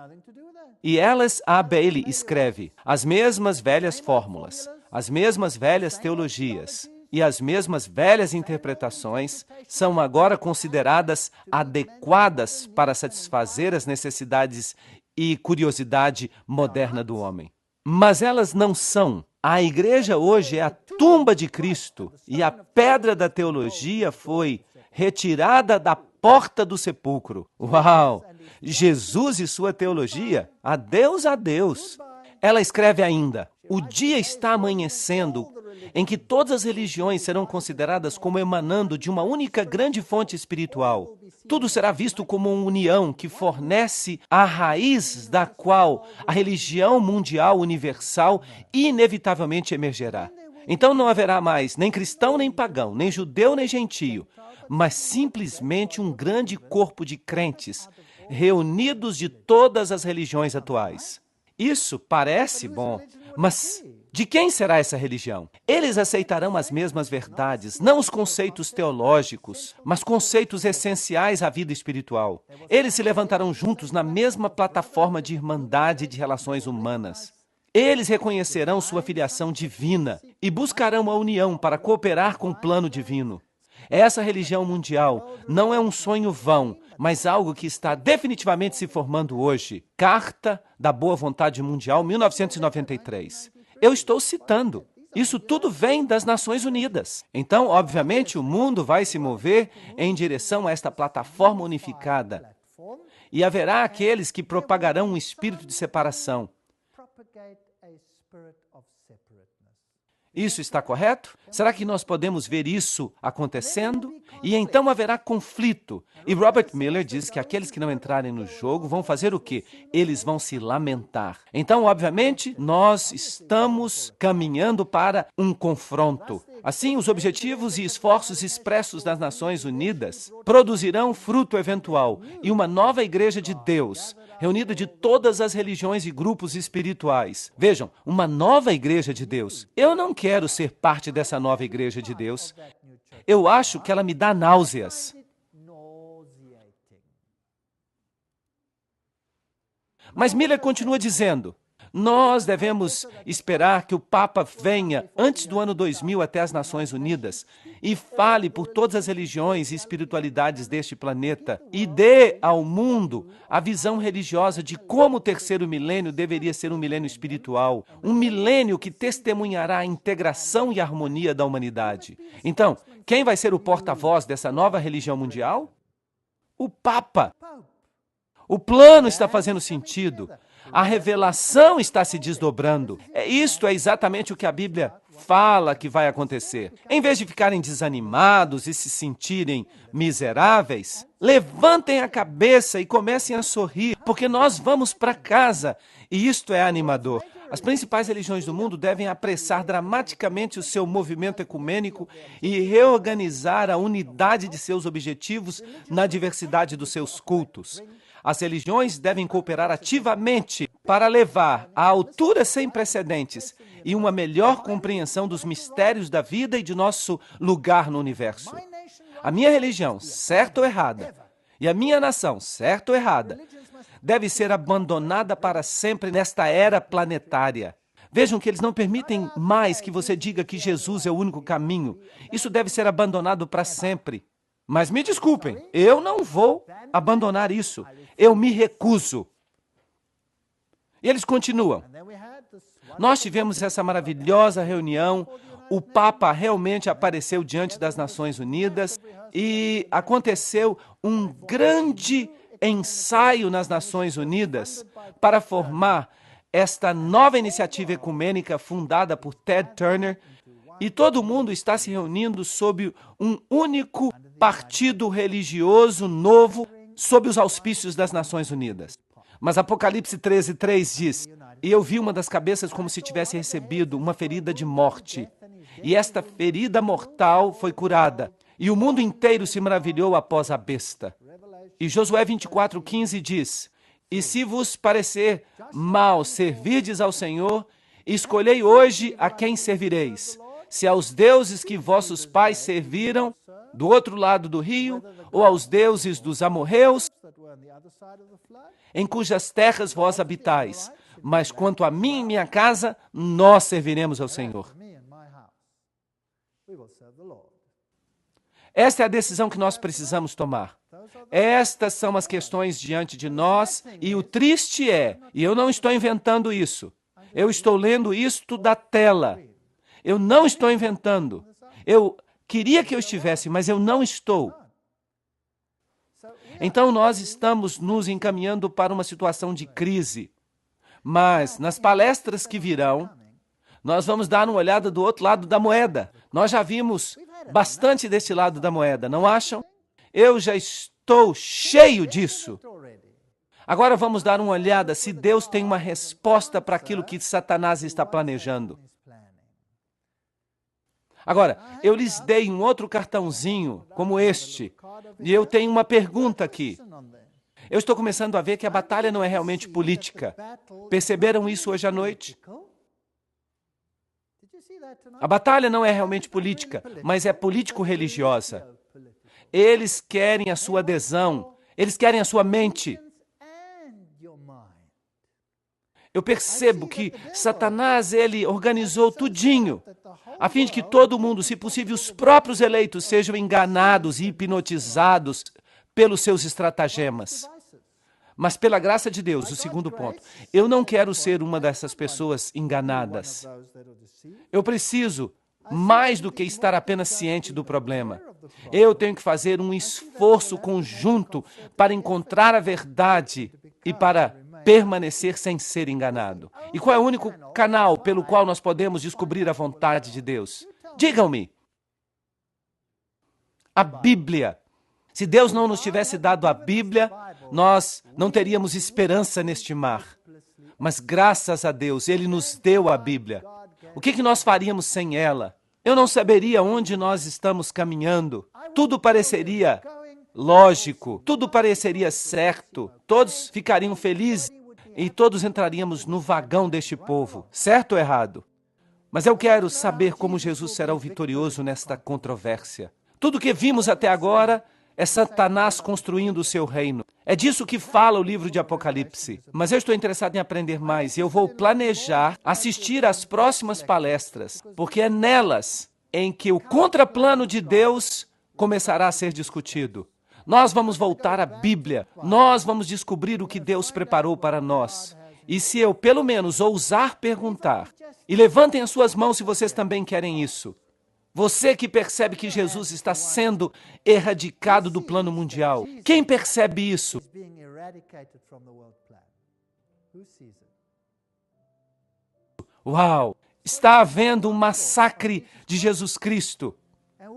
E Alice A. Bailey escreve: as mesmas velhas fórmulas, as mesmas velhas teologias e as mesmas velhas interpretações são agora consideradas adequadas para satisfazer as necessidades e curiosidade moderna do homem. Mas elas não são. A igreja hoje é a tumba de Cristo e a pedra da teologia foi retirada da porta do sepulcro. Uau! Jesus e sua teologia? Adeus, adeus. Ela escreve ainda: o dia está amanhecendo em que todas as religiões serão consideradas como emanando de uma única grande fonte espiritual. Tudo será visto como uma união que fornece a raiz da qual a religião mundial universal inevitavelmente emergerá. Então não haverá mais nem cristão nem pagão, nem judeu nem gentio, mas simplesmente um grande corpo de crentes reunidos de todas as religiões atuais. Isso parece bom, mas de quem será essa religião? Eles aceitarão as mesmas verdades, não os conceitos teológicos, mas conceitos essenciais à vida espiritual. Eles se levantarão juntos na mesma plataforma de irmandade e de relações humanas. Eles reconhecerão sua filiação divina e buscarão a união para cooperar com o plano divino. Essa religião mundial não é um sonho vão, mas algo que está definitivamente se formando hoje. Carta da Boa Vontade Mundial, 1993. Eu estou citando. Isso tudo vem das Nações Unidas. Então, obviamente, o mundo vai se mover em direção a esta plataforma unificada. E haverá aqueles que propagarão um espírito de separação. Isso está correto? Será que nós podemos ver isso acontecendo? E então haverá conflito. E Robert Miller diz que aqueles que não entrarem no jogo vão fazer o quê? Eles vão se lamentar. Então, obviamente, nós estamos caminhando para um confronto. Assim, os objetivos e esforços expressos das Nações Unidas produzirão fruto eventual e uma nova igreja de Deus, reunida de todas as religiões e grupos espirituais. Vejam, uma nova igreja de Deus. Eu não quero ser parte dessa nova igreja de Deus. Eu acho que ela me dá náuseas. Mas Miller continua dizendo: nós devemos esperar que o Papa venha antes do ano 2000 até as Nações Unidas e fale por todas as religiões e espiritualidades deste planeta e dê ao mundo a visão religiosa de como o terceiro milênio deveria ser um milênio espiritual, um milênio que testemunhará a integração e a harmonia da humanidade. Então, quem vai ser o porta-voz dessa nova religião mundial? O Papa. O plano está fazendo sentido. A revelação está se desdobrando. Isto é exatamente o que a Bíblia fala que vai acontecer. Em vez de ficarem desanimados e se sentirem miseráveis, levantem a cabeça e comecem a sorrir, porque nós vamos para casa. E isto é animador. As principais religiões do mundo devem apressar dramaticamente o seu movimento ecumênico e reorganizar a unidade de seus objetivos na diversidade dos seus cultos. As religiões devem cooperar ativamente para levar a alturas sem precedentes e uma melhor compreensão dos mistérios da vida e de nosso lugar no universo. A minha religião, certa ou errada, e a minha nação, certa ou errada, deve ser abandonada para sempre nesta era planetária. Vejam que eles não permitem mais que você diga que Jesus é o único caminho. Isso deve ser abandonado para sempre. Mas me desculpem, eu não vou abandonar isso. Eu me recuso. E eles continuam. Nós tivemos essa maravilhosa reunião. O Papa realmente apareceu diante das Nações Unidas e aconteceu um grande ensaio nas Nações Unidas para formar esta nova iniciativa ecumênica fundada por Ted Turner, e todo mundo está se reunindo sob um único partido religioso novo, sob os auspícios das Nações Unidas. Mas Apocalipse 13:3 diz: "E eu vi uma das cabeças como se tivesse recebido uma ferida de morte. E esta ferida mortal foi curada. E o mundo inteiro se maravilhou após a besta." E Josué 24:15 diz: "E se vos parecer mal servirdes ao Senhor, escolhei hoje a quem servireis. Se aos deuses que vossos pais serviram do outro lado do rio, ou aos deuses dos amorreus, em cujas terras vós habitais. Mas quanto a mim e minha casa, nós serviremos ao Senhor." Esta é a decisão que nós precisamos tomar. Estas são as questões diante de nós, e o triste é, e eu não estou inventando isso, eu estou lendo isto da tela. Eu não estou inventando. Eu queria que eu estivesse, mas eu não estou. Então nós estamos nos encaminhando para uma situação de crise. Mas nas palestras que virão, nós vamos dar uma olhada do outro lado da moeda. Nós já vimos bastante deste lado da moeda, não acham? Eu já estou cheio disso. Agora vamos dar uma olhada se Deus tem uma resposta para aquilo que Satanás está planejando. Agora, eu lhes dei um outro cartãozinho, como este, e eu tenho uma pergunta aqui. Eu estou começando a ver que a batalha não é realmente política. Perceberam isso hoje à noite? A batalha não é realmente política, mas é político-religiosa. Eles querem a sua adesão, eles querem a sua mente. Eu percebo que Satanás, ele organizou tudinho, a fim de que todo mundo, se possível, os próprios eleitos, sejam enganados e hipnotizados pelos seus estratagemas. Mas pela graça de Deus, o segundo ponto, eu não quero ser uma dessas pessoas enganadas. Eu preciso, mais do que estar apenas ciente do problema, eu tenho que fazer um esforço conjunto para encontrar a verdade e para permanecer sem ser enganado. E qual é o único canal pelo qual nós podemos descobrir a vontade de Deus? Digam-me. A Bíblia. Se Deus não nos tivesse dado a Bíblia, nós não teríamos esperança neste mar. Mas graças a Deus, Ele nos deu a Bíblia. O que nós faríamos sem ela? Eu não saberia onde nós estamos caminhando. Tudo pareceria lógico, tudo pareceria certo. Todos ficariam felizes e todos entraríamos no vagão deste povo. Certo ou errado? Mas eu quero saber como Jesus será o vitorioso nesta controvérsia. Tudo que vimos até agora é Satanás construindo o seu reino. É disso que fala o livro de Apocalipse. Mas eu estou interessado em aprender mais e eu vou planejar assistir às próximas palestras, porque é nelas em que o contraplano de Deus começará a ser discutido. Nós vamos voltar à Bíblia. Nós vamos descobrir o que Deus preparou para nós. E se eu, pelo menos, ousar perguntar, e levantem as suas mãos se vocês também querem isso. Você que percebe que Jesus está sendo erradicado do plano mundial. Quem percebe isso? Uau! Está havendo um massacre de Jesus Cristo.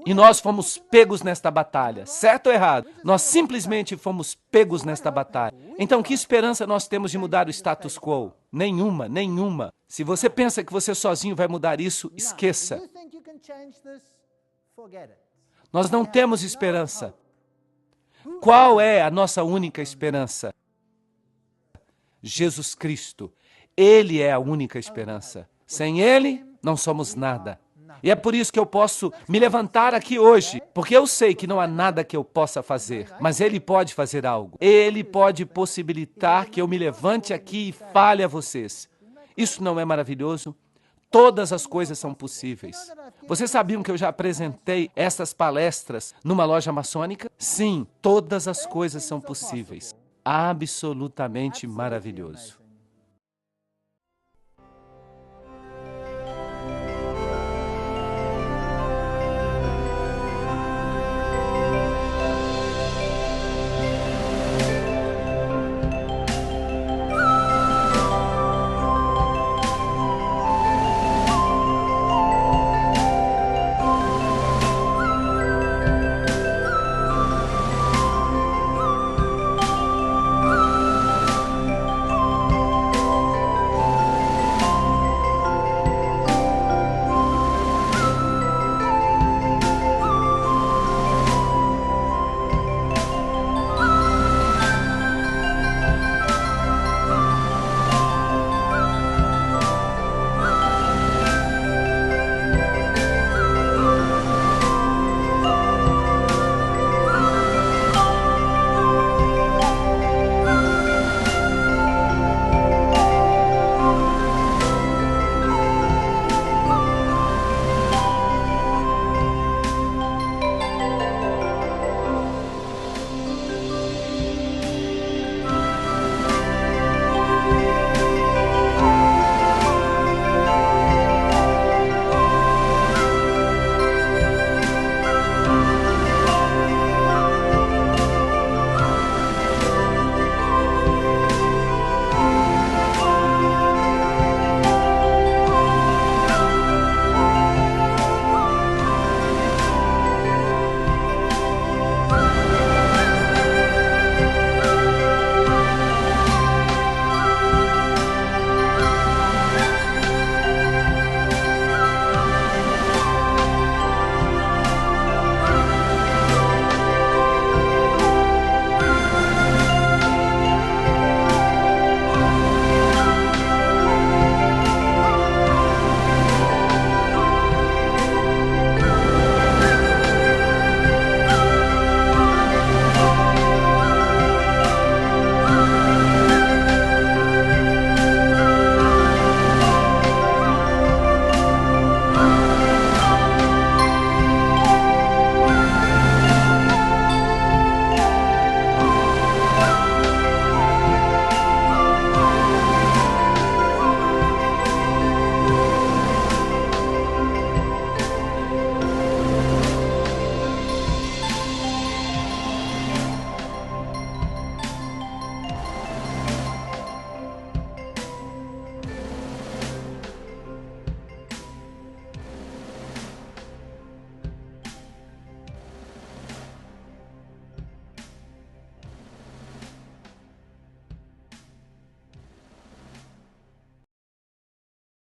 E nós fomos pegos nesta batalha. Certo ou errado? Nós simplesmente fomos pegos nesta batalha. Então, que esperança nós temos de mudar o status quo? Nenhuma, nenhuma. Se você pensa que você sozinho vai mudar isso, esqueça. Nós não temos esperança. Qual é a nossa única esperança? Jesus Cristo. Ele é a única esperança. Sem Ele, não somos nada. E é por isso que eu posso me levantar aqui hoje, porque eu sei que não há nada que eu possa fazer, mas Ele pode fazer algo. Ele pode possibilitar que eu me levante aqui e fale a vocês. Isso não é maravilhoso? Todas as coisas são possíveis. Vocês sabiam que eu já apresentei essas palestras numa loja maçônica? Sim, todas as coisas são possíveis. Absolutamente maravilhoso.